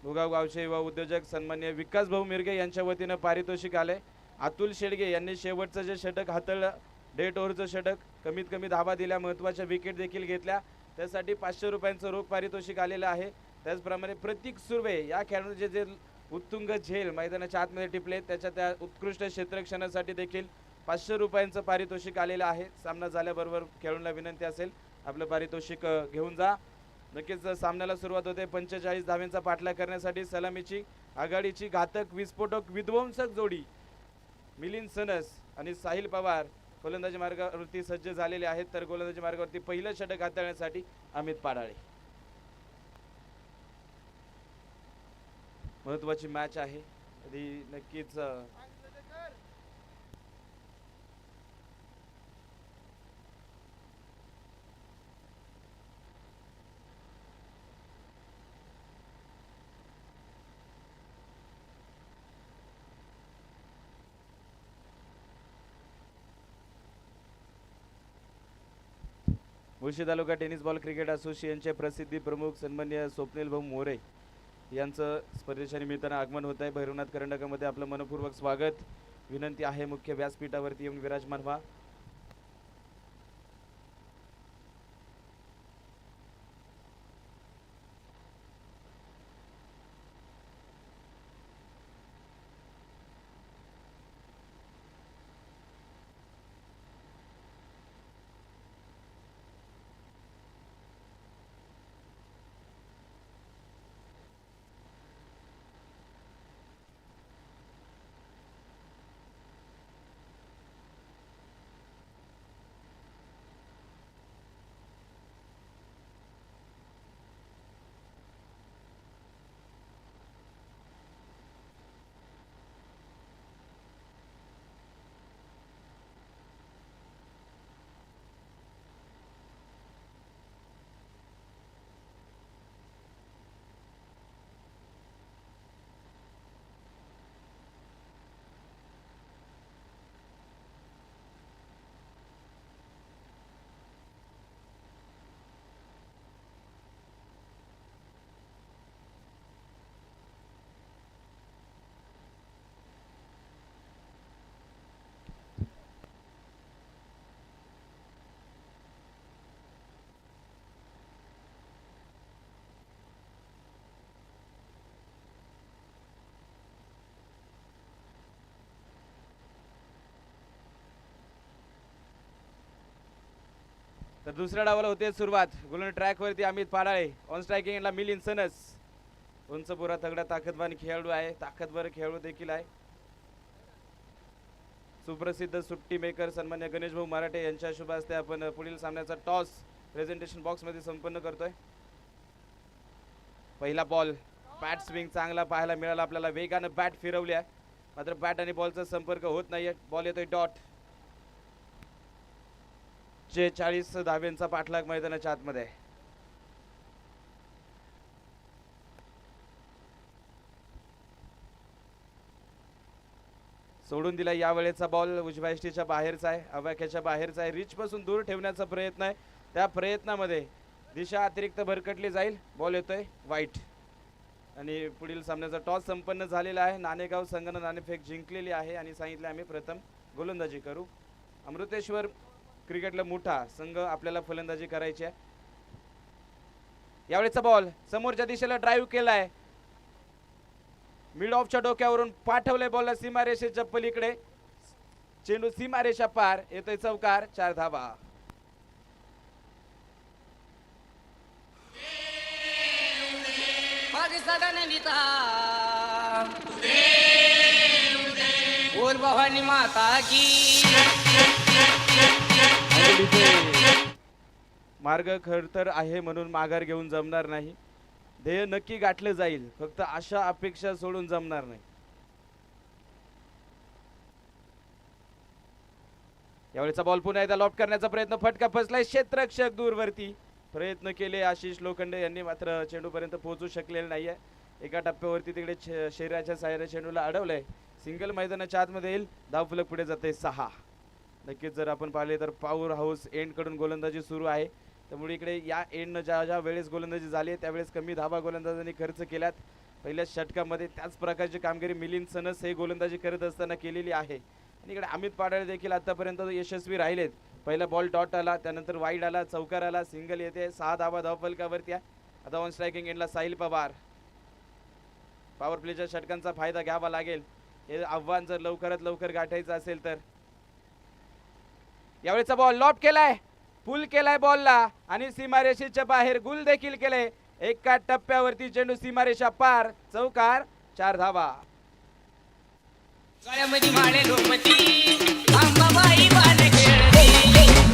भुगाव गावचे युवा उद्योजक सन्मान्य विकास भाऊ मिरगे यांच्या वतीनं पारितोषिक आले. अतुल शेडगे यांनी शेवटचं जे षटक हाताळलं, डेट ओव्हरचं षटक, कमीत कमी धाबा दिल्या, महत्त्वाच्या विकेट देखील घेतल्या, त्यासाठी 500 रुपयांचं रोख पारितोषिक आलेलं आहे. त्याचप्रमाणे प्रतीक सुर्वे या खेळाडूंचे जे उत्तुंग झेल मैदानाच्या आतमध्ये टिपले त्याच्या त्या उत्कृष्ट क्षेत्ररक्षणासाठी देखील 500 रुपयांचं पारितोषिक आलेलं आहे. सामना झाल्याबरोबर खेळाडूंना विनंती असेल आपलं पारितोषिक घेऊन जा. नक्कीच सामन्याला सुरुवात होते. 45 धाव्यांचा पाठलाग करण्यासाठी सलामीची आघाडीची घातक विस्फोटक विध्वंसक जोडी मिलिंद सनस आणि साहिल पवार गोलंदाजी मार्गावरती सज्ज झालेले आहेत. तर गोलंदाजी मार्गावरती पहिलं षटक हाताळण्यासाठी अमित पाडाळे. महत्वाची मॅच आहे, आधी नक्कीच मुळशी तालुका टेनिस बॉल क्रिकेट असोसिएशनचे प्रसिद्धी प्रमुख सन्माननीय स्वप्नील भाऊ मोरे यांचं स्पर्धेच्या निमित्तानं आगमन होत आहे. भैरवनाथ करंडकामध्ये आपलं मनपूर्वक स्वागत. विनंती आहे मुख्य व्यासपीठावरती येऊन विराजमान व्हा. तर दुसऱ्या डावाला होते सुरुवात. गोलंदाज ट्रॅकवरती अमित पाडाळे, ऑन स्ट्रायकिंग एंडला मिलिंद सनस. उंच पुरा तगडा ताकदवान खेळाडू आहे, ताकदवर खेळाडू देखील आहे. सुप्रसिद्ध सुट्टी मेकर सन्मान्य गणेश भाऊ मराठे यांच्या शुभ हस्ते आपण पुढील सामन्याचा टॉस प्रेझेंटेशन बॉक्स मध्ये संपन्न करतोय. पहिला बॉल, बॅट स्विंग चांगला पाहायला मिळाला आपल्याला. वेगानं बॅट फिरवली आहे, मात्र बॅट आणि बॉलचा संपर्क होत नाहीये. बॉल येतोय डॉट. 40 धाब्यांचा पाठलाग मैदानाच्या आतमध्ये आहे. सोडून दिला यावेळेचा बॉल. उजव्या यष्टीच्या बाहेरचा आहे, अवाक्याच्या बाहेरचा आहे. रिच पासून दूर ठेवण्याचा प्रयत्न आहे. त्या प्रयत्नामध्ये दिशा अतिरिक्त भरकटली जाईल. बॉल येतोय वाईट. आणि पुढील सामन्याचा टॉस संपन्न झालेला आहे. नाणेगाव संघानं नाणेफेक जिंकलेली आहे आणि सांगितले आम्ही प्रथम गोलंदाजी करू. अमृतेश्वर क्रिकेटला मोठा संघ आपल्याला फलंदाजी करायची आहे. यावेळेचा बॉल समोरच्या दिशेला ड्राईव्ह केलाय. मिड ऑफच्या डोक्यावरून पाठवलंय बॉलला सीमारेषेच्या पलीकडे. चेंडू सीमारेषा पार. येतोय चौकार. 4 धावा. पाकिस्तान लिहिता बोल भवानी माता की. मार्ग खडतर आहे म्हणून माघार घेऊन जमणार नाही. ध्येय नक्की गाठलं जाईल, फक्त आशा अपेक्षा सोडून जमणार नाही. यावेळेचा बॉल पुन्हा एकदा लॉफ्ट करण्याचा प्रयत्न. फटका फसलाय. क्षेत्ररक्षक दूरवरती प्रयत्न केले आशिष लोखंडे यांनी, मात्र चेंडू पर्यंत पोहोचू शकलेले नाहीये. एका टप्प्यावरती तिकडे शरीराच्या साह्याने चेंडूला अडवलंय. सिंगल मैदानाच्या आतमध्ये येईल. धावफलक पुढे जाते 6. नक्कीच जर आपण पाहिले तर पॉवर हाऊस एंड कडून गोलंदाजी सुरू आहे. त्यामुळे इकडे या एंडनं ज्या वेळेस गोलंदाजी झाली त्यावेळेस कमी धाबा गोलंदाजांनी खर्च केल्यात. पहिल्या षटकामध्ये त्याच प्रकारची कामगिरी मिलिंद सनस हे गोलंदाजी करत असताना केलेली आहे. आणि इकडे अमित पाडाळे देखील आतापर्यंत यशस्वी राहिलेत. पहिला बॉल डॉट आला, त्यानंतर वाईड आला, चौकार आला, सिंगल येते. 6 धावा धावफलकावरती आहे. आता ऑन स्ट्रायकिंग एंडला साहिल पवार. पॉवर प्लेच्या षटकांचा फायदा घ्यावा लागेल. हे आव्हान जर लवकरात लवकर गाठायचं असेल तर. यावेळेचा बॉल लॉफ्ट केलाय, पुल केलाय बॉलला आणि सीमारेषेच्या बाहेर गुल देखील केले. एका टप्प्यावरती चेंडू सीमारेषा पार. चौकार. 4 धावा. गळ्यामध्ये माळे लोपती अंबाबाई बाल खेळती.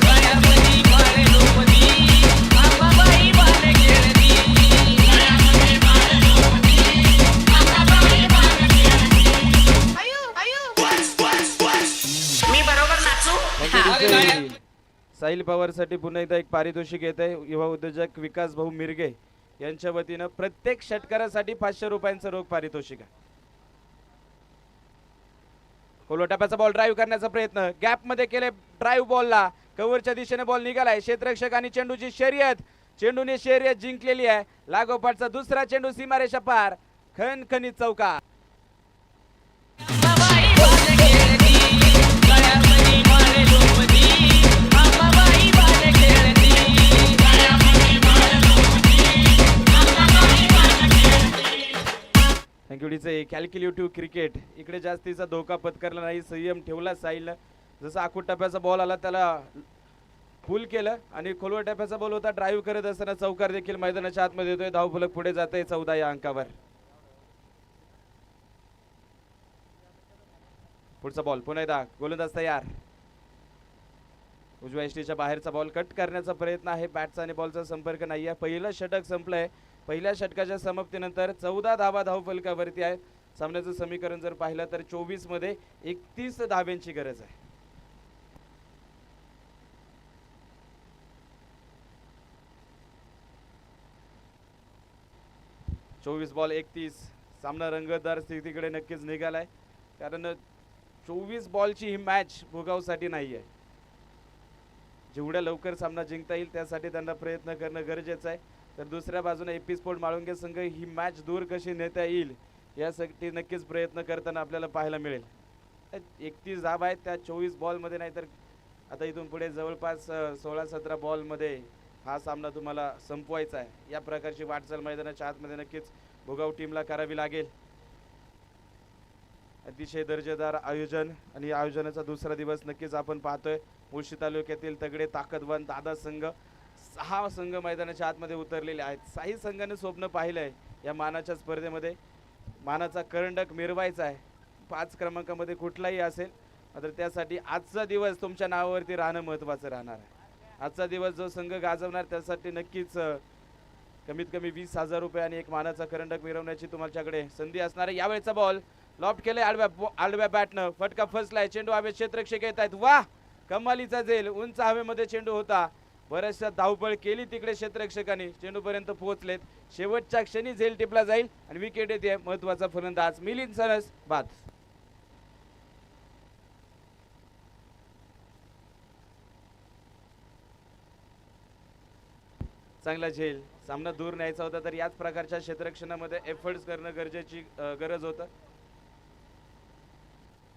गळ्यामध्ये माळे लोपती अंबाबाई बाल खेळती. गळ्यामध्ये माळे लोपती अंबाबाई बाल खेळती. मी बरोबर नाचू. साहिल पवारसाठी पुन्हा एकदा एक पारितोषिक येत आहे. युवा उद्योजक विकास भाऊ मिरगे यांच्या वतीनं प्रत्येक षटकारासाठी 500 रुपयांचं रोख पारितोषिक आहे. टप्प्याचा बॉल ड्राईव्ह करण्याचा प्रयत्न. गॅप मध्ये केले ड्राईव्ह बॉलला. कव्हरच्या दिशेने बॉल निघालाय. क्षेत्ररक्षक आणि चेंडूची शर्यत. चेंडूने शर्यत जिंकलेली आहे. लागोपाठचा दुसरा चेंडू सीमारेषा पार. खणखणीत चौकार. अंबाबाई बाल खेळती. गळ्यामध्ये माळे लोपती अंबाबाई बाल खेळती. गळ्यामध्ये माळे लोपती अंबाबाई बाल खेळती. थँक्यू डीचे. कॅल्क्युलेटिव्ह क्रिकेट इकडे जास्तीचा धोका पत्करला नाही. संयम ठेवला साहिलनं. जसं आखूट टप्प्याचा बॉल आला त्याला फुल केलं आणि खोलवर टप्प्याचा बॉल होता. ड्राईव्ह करत असताना चौकार देखील मैदानाच्या आतमध्ये येतोय. धावफलक पुढे जाते 14 या अंकावर. पुढचा बॉल पुन्हा एकदा. गोलंदाज तयार. उजव्या यष्टीच्या बाहेरचा बॉल कट करण्याचा प्रयत्न आहे. बॅटचा आणि बॉलचा संपर्क नाही आहे. पहिलं षटक संपलंय. पहिल्या षटकाच्या समाप्तीनंतर 14 धावा धावफलकावरती आहेत. सामन्याचं समीकरण जर पाहिलं तर 24 मध्ये 31 धाब्यांची गरज आहे. चोवीस बॉल 31. सामना रंगतदार स्थितीकडे नक्कीच निघालाय. कारण 24 बॉलची ही मॅच भोगावसाठी नाही आहे. जेवढ्या लवकर सामना जिंकता येईल त्यासाठी त्यांना प्रयत्न करणं गरजेचं आहे. तर दुसऱ्या बाजूने एपी स्पोर्ट माळुंगे संघ ही मॅच दूर कशी नेता येईल यासाठी नक्कीच प्रयत्न करताना आपल्याला पाहायला मिळेल. 31 धावा आहेत त्या 24 बॉलमध्ये. नाहीतर आता इथून पुढे जवळपास 16-17 बॉलमध्ये हा सामना तुम्हाला संपवायचा आहे. या प्रकारची वाटचाल मैदानाच्या आतमध्ये नक्कीच भोगाव टीमला करावी लागेल. अतिशय दर्जेदार आयोजन आणि आयोजनाचा दुसरा दिवस नक्कीच आपण पाहतोय. मुळशी तालुक्यातील तगडे ताकदवान दादा संघ 6 संघ मैदानाच्या आतमध्ये उतरलेले आहेत. 6 संघाने स्वप्न पाहिलंय या मानाच्या स्पर्धेमध्ये मानाचा करंडक मिरवायचा आहे. 5 क्रमांकामध्ये कुठलाही असेल, मात्र त्यासाठी आजचा दिवस तुमच्या नावावरती राहणं महत्त्वाचं राहणार आहे. आजचा दिवस जो संघ गाजवणार त्यासाठी नक्कीच कमीत कमी 20,000 रुपये आणि एक मानाचा करंडक मिरवण्याची तुमच्याकडे संधी असणार आहे. यावेळेचा बॉल लॉफ्ट केले आडव्या बॅटनं, फटका फसलाय, चेंडू हवेत, क्षेत्ररक्षक येत आहेत. वाह, कमालीचा झेल, उंच हवेमध्ये चेंडू होता. बऱ्याचशा धावपळ केली तिकडे क्षेत्ररक्षकांनी, चेंडूपर्यंत पोहोचलेत. शेवटच्या क्षणी झेल टिपला जाईल आणि विकेट येते. महत्वाचा फलंदाज मिलिंद सनस बाद. चांगला झेल, सामना दूर न्यायचा होता तर याच प्रकारच्या क्षेत्ररक्षणामध्ये एफर्ट्स करणं गरजेची गरज होतं.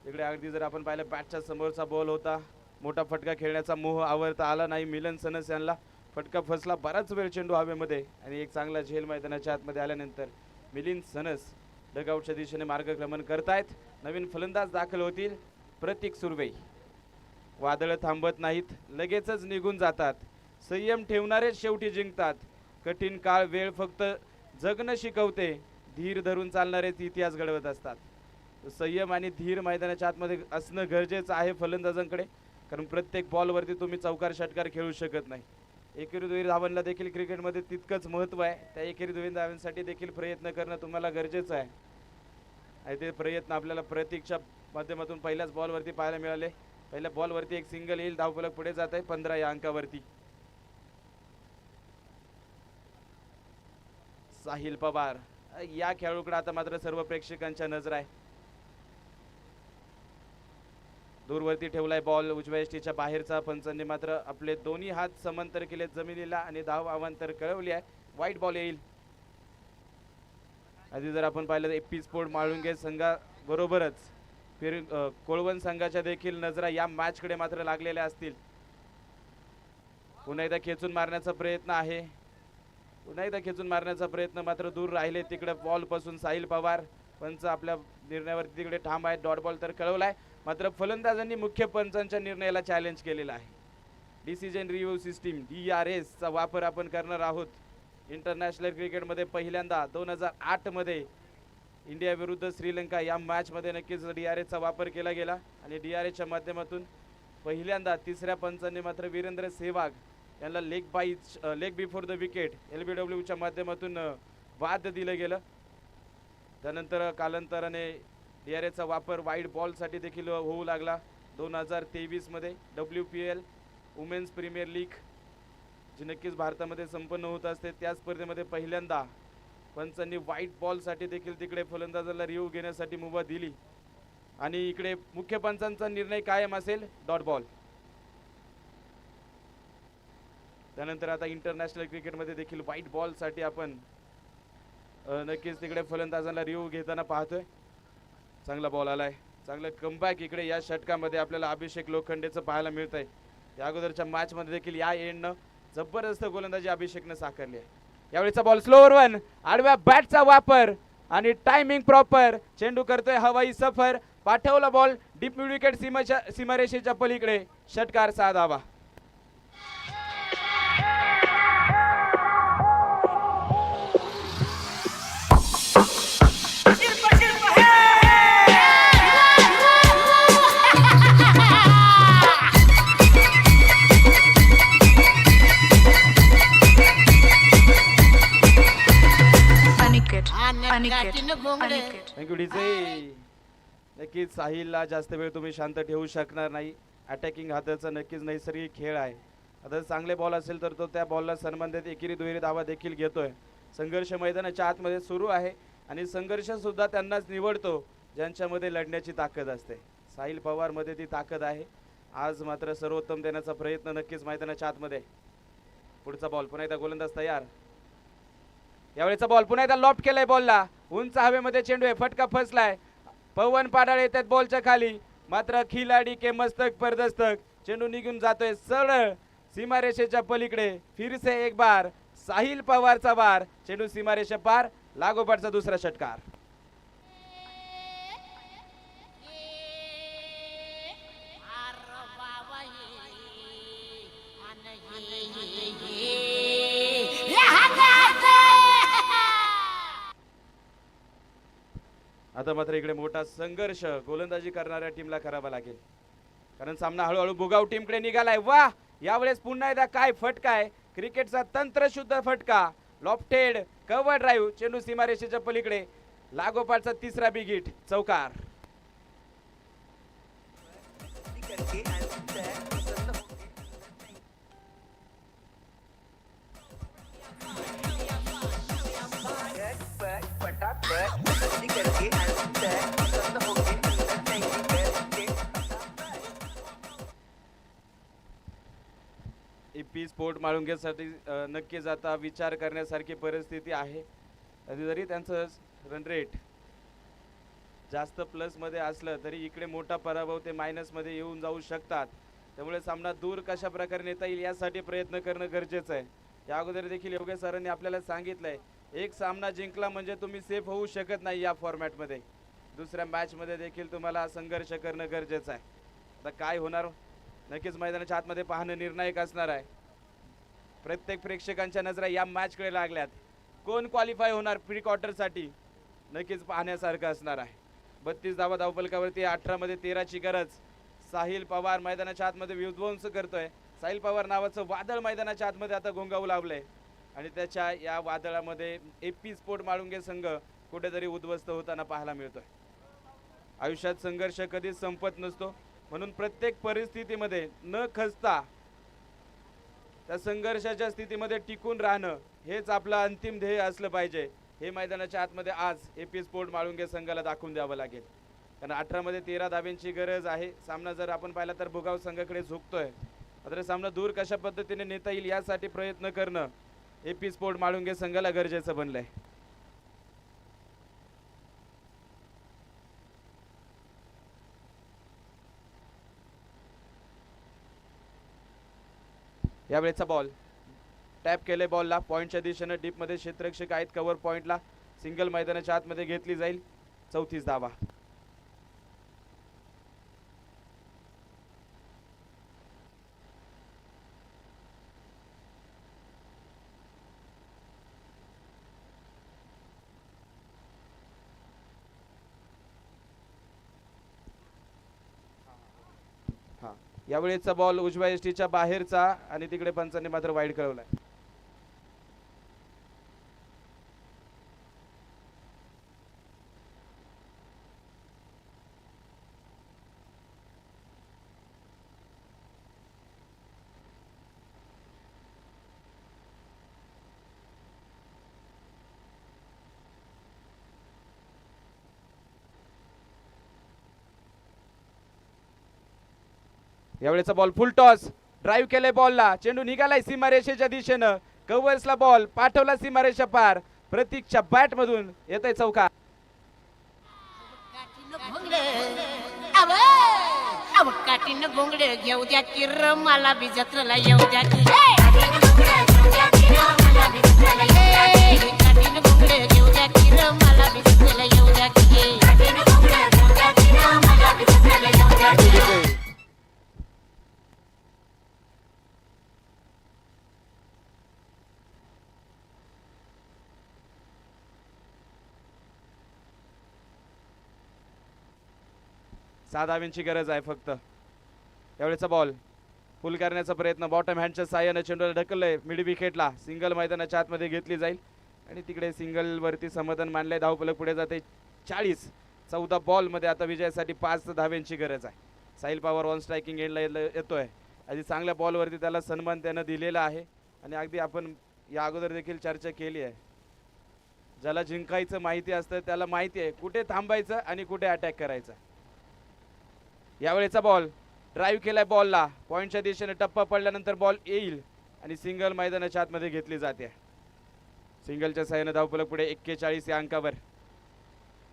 इकडे अगदी जर आपण पाहिलं बॅटच्या समोरचा बॉल होता, मोठा फटका खेळण्याचा मोह आवरता आला नाही मिलन सनस यांना. फटका फसला, बराच वेळ चेंडू हवेमध्ये आणि एक चांगला झेल मैदानाच्या आतमध्ये आल्यानंतर मिलिंद सनस डगआउटच्या दिशेने मार्गक्रमण करतायत. नवीन फलंदाज दाखल होतील, प्रतीक सुर्वे. वादळ थांबत नाहीत, लगेचच निघून जातात. संयम ठेवणारे शेवटी जिंकतात. कठीण काळ वेळ फक्त जगणं शिकवते, धीर धरून चालणारेच इतिहास घडवत असतात. संयम आणि धीर मैदानाच्या आतमध्ये असणं गरजेचं आहे फलंदाजांकडे, कारण प्रत्येक बॉलवरती तुम्ही चौकार षटकार खेळू शकत नाही. एकेरी दुहेरी धावांना देखील क्रिकेटमध्ये तितकंच महत्त्व आहे. त्या एकेरी दुहेरी धावांसाठी देखील प्रयत्न करणं तुम्हाला गरजेचं आहे आणि ते प्रयत्न आपल्याला प्रतीकच्या माध्यमातून पहिल्याच बॉलवरती पाहायला मिळाले. पहिल्या बॉलवरती एक सिंगल येईल, धावफलक पुढे जात आहे 15 या अंकावरती. साहिल पवार या खेळाडूकडे आता मात्र सर्व प्रेक्षकांच्या नजर आहे. दूरवरती ठेवलाय बॉल, उजव्या यष्टीच्या बाहेरचा. पंचांनी मात्र आपले दोन्ही हात समांतर केले जमिनीला आणि धाव अवांतर कळवली आहे. वाईट बॉल येईल. आधी जर आपण पाहिलं तर एपी स्पोर्ट माळुंगे संघाबरोबरच कोळवण संघाच्या देखील नजरा या मॅच कडे मात्र लागलेल्या असतील. पुन्हा एकदा खेचून मारण्याचा प्रयत्न आहे, पुन्हा एकदा खेचून मारण्याचा प्रयत्न मात्र दूर राहिले तिकडे बॉल पासून. साहिल पवार पंच आपल्या निर्णयावरती तिकडे ठाम आहे. डॉट बॉल तर कळवलाय, मात्र फलंदाजांनी मुख्य पंचांच्या निर्णयाला चॅलेंज केलेला आहे. डिसिजन रिव्ह्यू सिस्टीम DRS चा वापर आपण करणार आहोत. इंटरनॅशनल क्रिकेटमध्ये पहिल्यांदा 2008 मध्ये इंडिया विरुद्ध श्रीलंका या मॅच मध्ये नक्कीच DRS चा वापर केला गेला आणि DRS च्या माध्यमातून पहिल्यांदा तिसऱ्या पंचांनी मात्र वीरेंद्र सेहवाग यांना leg before the wicket LBW च्या माध्यमातून बाद दिलं गेलं. त्यानंतर कालांतराने DRS चा वापर वाईड बॉलसाठी देखील होऊ लागला. 2023 मध्ये WPL वुमेन्स प्रीमियर लीग जी नक्कीच भारतामध्ये संपन्न होत असते, त्या स्पर्धेमध्ये पहिल्यांदा पंचांनी व्हाईट बॉलसाठी देखील तिकडे फलंदाजाला रिव्ह्यू घेण्यासाठी मुभा दिली आणि इकडे मुख्य पंचांचा निर्णय कायम असेल, डॉट बॉल. त्यानंतर आता इंटरनॅशनल क्रिकेटमध्ये देखील व्हाईट बॉलसाठी आपण नक्कीच तिकडे फलंदाजांना रिव्ह्यू घेताना पाहतोय. चांगला बॉल आलाय, चांगलं कमबॅक इकडे या षटकामध्ये आपल्याला अभिषेक लोखंडेचं पाहायला मिळत आहे. या अगोदरच्या मॅच मध्ये देखील या एंडनं जबरदस्त गोलंदाजी अभिषेकनं साकारली आहे. यावेळीचा बॉल स्लोअर वन, आडव्या बॅटचा वापर आणि टायमिंग प्रॉपर. चेंडू करतोय हवाई सफर, पाठवला बॉल डीप मिड विकेट सीमारेषेच्या पलीकडे. षटकार 6 धावा. Thank you DJ. नक्कीच साहिलला जास्त वेळ तुम्ही शांत ठेवू शकणार नाही. अटॅकिंग हाताचा नक्कीच नैसर्गिक खेळ आहे. आता चांगले बॉल असेल तर तो त्या बॉलला सन्मान देत एकेरी दुहेरी धावा देखील घेतोय. संघर्ष मैदानाच्या आतमध्ये सुरू आहे आणि संघर्ष सुद्धा त्यांनाच निवडतो ज्यांच्यामध्ये लढण्याची ताकद असते. साहिल पवार मध्ये ती ताकद आहे. आज मात्र सर्वोत्तम देण्याचा प्रयत्न नक्कीच मैदानाच्या आतमध्ये. पुढचा बॉल पुन्हा एकदा गोलंदाज तयार. यावेळेचा बॉल पुन्हा एकदा लॉफ्ट केलाय बॉलला, उंच हवेमध्ये चेंडू आहे, फटका फसलाय. पवन पाडाळ येतात बॉलच्या खाली, मात्र खिलाडी के मस्तक पर दस्तक. चेंडू निघून जातोय सरळ सीमारेषेच्या पलीकडे. फिरसे एक बार साहिल पवारचा वार, चेंडू सीमारेषे पार. लागोपाठचा दुसरा षटकार. आता मात्र इकडे मोठा संघर्ष गोलंदाजी करणाऱ्या टीमला करावा लागेल, कारण सामना हळूहळू भुगाव टीमकडे निघालाय. वा, यावेळेस पुन्हा एकदा काय फटका आहे, क्रिकेटचा तंत्रशुद्ध फटका. लॉफ्टेड कव्हर ड्राईव्ह, चेंडू सीमारेषेच्या पलीकडे, लागोपाठचा तिसरा बिग हिट, चौकार. ईपी स्पोर्ट माळुंगेसाठी नक्कीच आता विचार करण्यासारखी परिस्थिती आहे. जरी त्यांचं रन रेट जास्त प्लसमध्ये असलं तरी इकडे मोठा पराभव ते मायनसमध्ये येऊन जाऊ शकतात. त्यामुळे सामना दूर कशा प्रकारे नेता येईल यासाठी प्रयत्न करणं गरजेचं आहे. या अगोदर देखील योगेश सरांनी आपल्याला सांगितलंय, एक सामना जिंकला म्हणजे तुम्ही सेफ होऊ शकत नाही या फॉर्मॅटमध्ये. दुसऱ्या मॅचमध्ये देखील तुम्हाला संघर्ष करणं गरजेचं आहे. आता काय होणार नक्कीच मैदानाच्या आतमध्ये पाहणं निर्णायक असणार आहे. प्रत्येक प्रेक्षकांच्या नजरा या मॅचकडे लागल्यात. कोण क्वालिफाय होणार प्री क्वार्टरसाठी नक्कीच पाहण्यासारखं असणार आहे. 32 धावा धावफलकावरती, 18 मध्ये 13ची गरज. साहिल पवार मैदानाच्या आतमध्ये विध्वंस करतोय. साहिल पवार नावाचं वादळ मैदानाच्या आतमध्ये आता घोंगावू लावलंय आणि त्याच्या या वादळामध्ये एपी स्पोर्ट माळुंगे संघ कुठेतरी उद्ध्वस्त होताना पाहायला मिळतोय. आयुष्यात संघर्ष कधीच संपत नसतो, म्हणून प्रत्येक परिस्थितीमध्ये न खचता त्या संघर्षाच्या स्थितीमध्ये टिकून राहणं हेच आपलं अंतिम ध्येय असलं पाहिजे. हे मैदानाच्या आतमध्ये आज एपी स्पोर्ट माळुंगे संघाला दाखवून द्यावं लागेल, कारण 18 मध्ये 13 धाब्यांची गरज आहे. सामना जर आपण पाहिला तर भुगाव संघाकडे झुकतोय. मात्र सामना दूर कशा पद्धतीने नेता येईल यासाठी प्रयत्न करणं एपी स्पोर्ट माळुंगे संघाला गरजेचं बनलंय. यावेळेचा बॉल टॅप केले, बॉलला पॉइंटच्या दिशेने डीप मध्ये क्षेत्ररक्षक आहेत. कव्हर पॉइंटला सिंगल मैदानाच्या आतमध्ये घेतली जाईल. 34 धावा. यावेळेचा बॉल उजव्या एसटीच्या बाहेरचा आणि तिकडे पंचांनी मात्र वाईड कळवलाय. यावेळेचा बॉल फुल टॉस, ड्राईव्ह केले बॉलला, चेंडू निघालाय सीमारेषेच्या दिशेनं. कव्हर्सला बॉल पाठवला सीमारेषा पार. प्रतीकच्या बॅट मधून येतोय चौकार. काठीनं बोंगडे घेऊ द्या की र मला बी जत्रेला येऊ द्या की. काठीनं बोंगडे घेऊ द्या की र मला बी जत्रेला येऊ द्या की. सहा धाव्यांची गरज आहे फक्त. यावेळेचा बॉल फुल करण्याचा प्रयत्न बॉटम हँडच्या साह्याने चेंडूला ढकललंय मिड विकेटला. सिंगल मैदानाच्या आतमध्ये घेतली जाईल आणि तिकडे सिंगल वरती समाधान मानलंय. धावफलक पुढे जाते 40. 14 बॉल मध्ये आता विजयासाठी 5 धाव्यांची गरज आहे. साहिल पवार ऑन स्ट्रायकिंग एंडला येतोय. आधी चांगल्या बॉलवरती त्याला सन्मान त्यानं दिलेला आहे आणि अगदी आपण या अगोदर देखील चर्चा केली आहे. ज्याला जिंकायचं माहिती असतं त्याला माहिती आहे कुठे थांबायचं आणि कुठे अटॅक करायचा. यावेळेचा बॉल ड्राईव्ह केलाय बॉलला, पॉइंटच्या दिशेने टप्पा पडल्यानंतर बॉल येईल आणि सिंगल मैदानाच्या आतमध्ये घेतली जाते. सिंगलच्या साह्याने धावफलक पुढे 41 या अंकावर.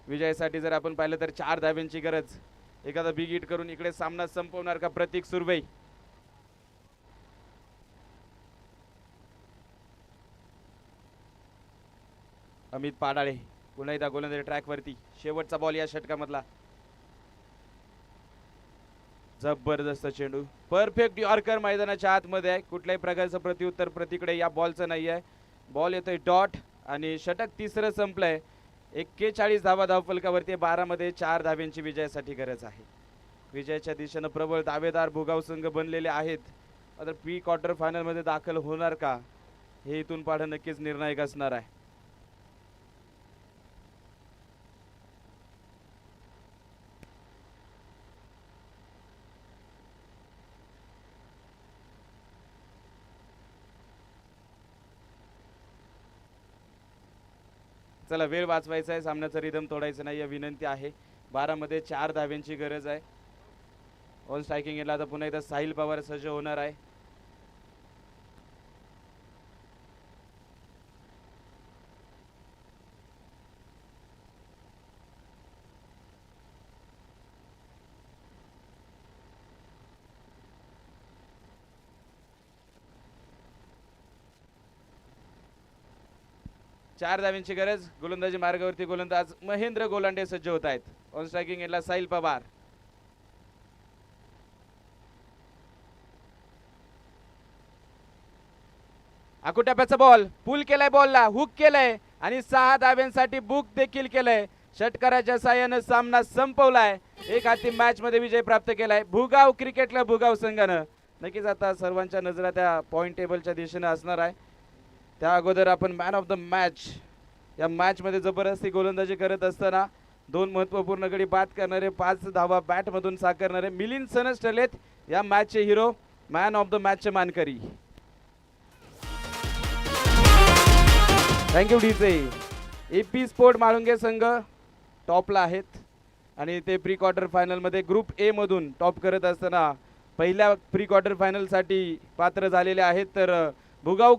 विजयासाठी जर आपण पाहिलं तर 4 धाव्यांची गरज. एखादा बिग हिट करून इकडे सामना संपवणार का प्रतीक सुरवई. अमित पाडाळे पुन्हा एकदा गोलंदाजी ट्रॅक वरती. शेवटचा बॉल या षटकामधला. जबरदस्त चेंडू, परफेक्ट यॉर्कर मैदानाच्या आतमध्ये आहे. कुठल्याही प्रकारचं प्रत्युत्तर प्रतीकडे या बॉलचं नाही आहे. बॉल येतोय डॉट आणि षटक तिसरं संपलंय. 41 धावा धावफलकावरती 12 मध्ये 4 धाव्यांची विजयासाठी गरज आहे. विजयाच्या दिशेनं प्रबळ दावेदार भुगाव संघ बनलेले आहेत. आता प्री क्वार्टर फायनल मध्ये दाखल होणार का हे इथून पाहणं नक्कीच निर्णायक असणार आहे. चला वेळ वाचवायचा आहे, सामन्याचा रिदम तोडायचा नाही, विनंती आहे. 12 मध्ये 4 धाव्यांची गरज आहे. ऑन स्ट्रायकिंग एंडला आता पुन्हा एकदा साहिल पवार सज्ज होणार आहे. चार धाव्यांची गरज. गोलंदाजी मार्गावरती गोलंदाज महेंद्र गोलांडे सज्ज होत आहेत. ऑन स्ट्रायकिंग एंडला साहिल पवार. आकुटप्याचा बॉल पुल केलाय, बॉलला हुक केलंय आणि 6 धाव्यांसाठी बुक देखील केलंय. षटकाराच्या साह्यानं सामना संपवलाय. एक हाती मॅच मध्ये विजय प्राप्त केलाय भुगाव क्रिकेटला भुगाव संघानं. नक्कीच आता सर्वांच्या नजरा त्या पॉइंट टेबलच्या दिशेने असणार आहे. त्या अगोदर आपण मॅन ऑफ द मॅच या मॅच मध्ये जबरदस्ती गोलंदाजी करत असताना 2 महत्वपूर्ण गडी बाद करणारे 5 धावा बॅट मधून साकारणारे मिलिंद सनस ठरलेत या मॅचचे हिरो, मॅन ऑफ द मॅचचे मानकरी. Thank you DJ. AP sport Malunge संघ टॉपला आहेत आणि ते प्री क्वार्टर फायनल मध्ये ग्रुप ए मधून टॉप करत असताना पहिल्या प्री क्वार्टर फायनल साठी पात्र झालेले आहेत. तर भुगाव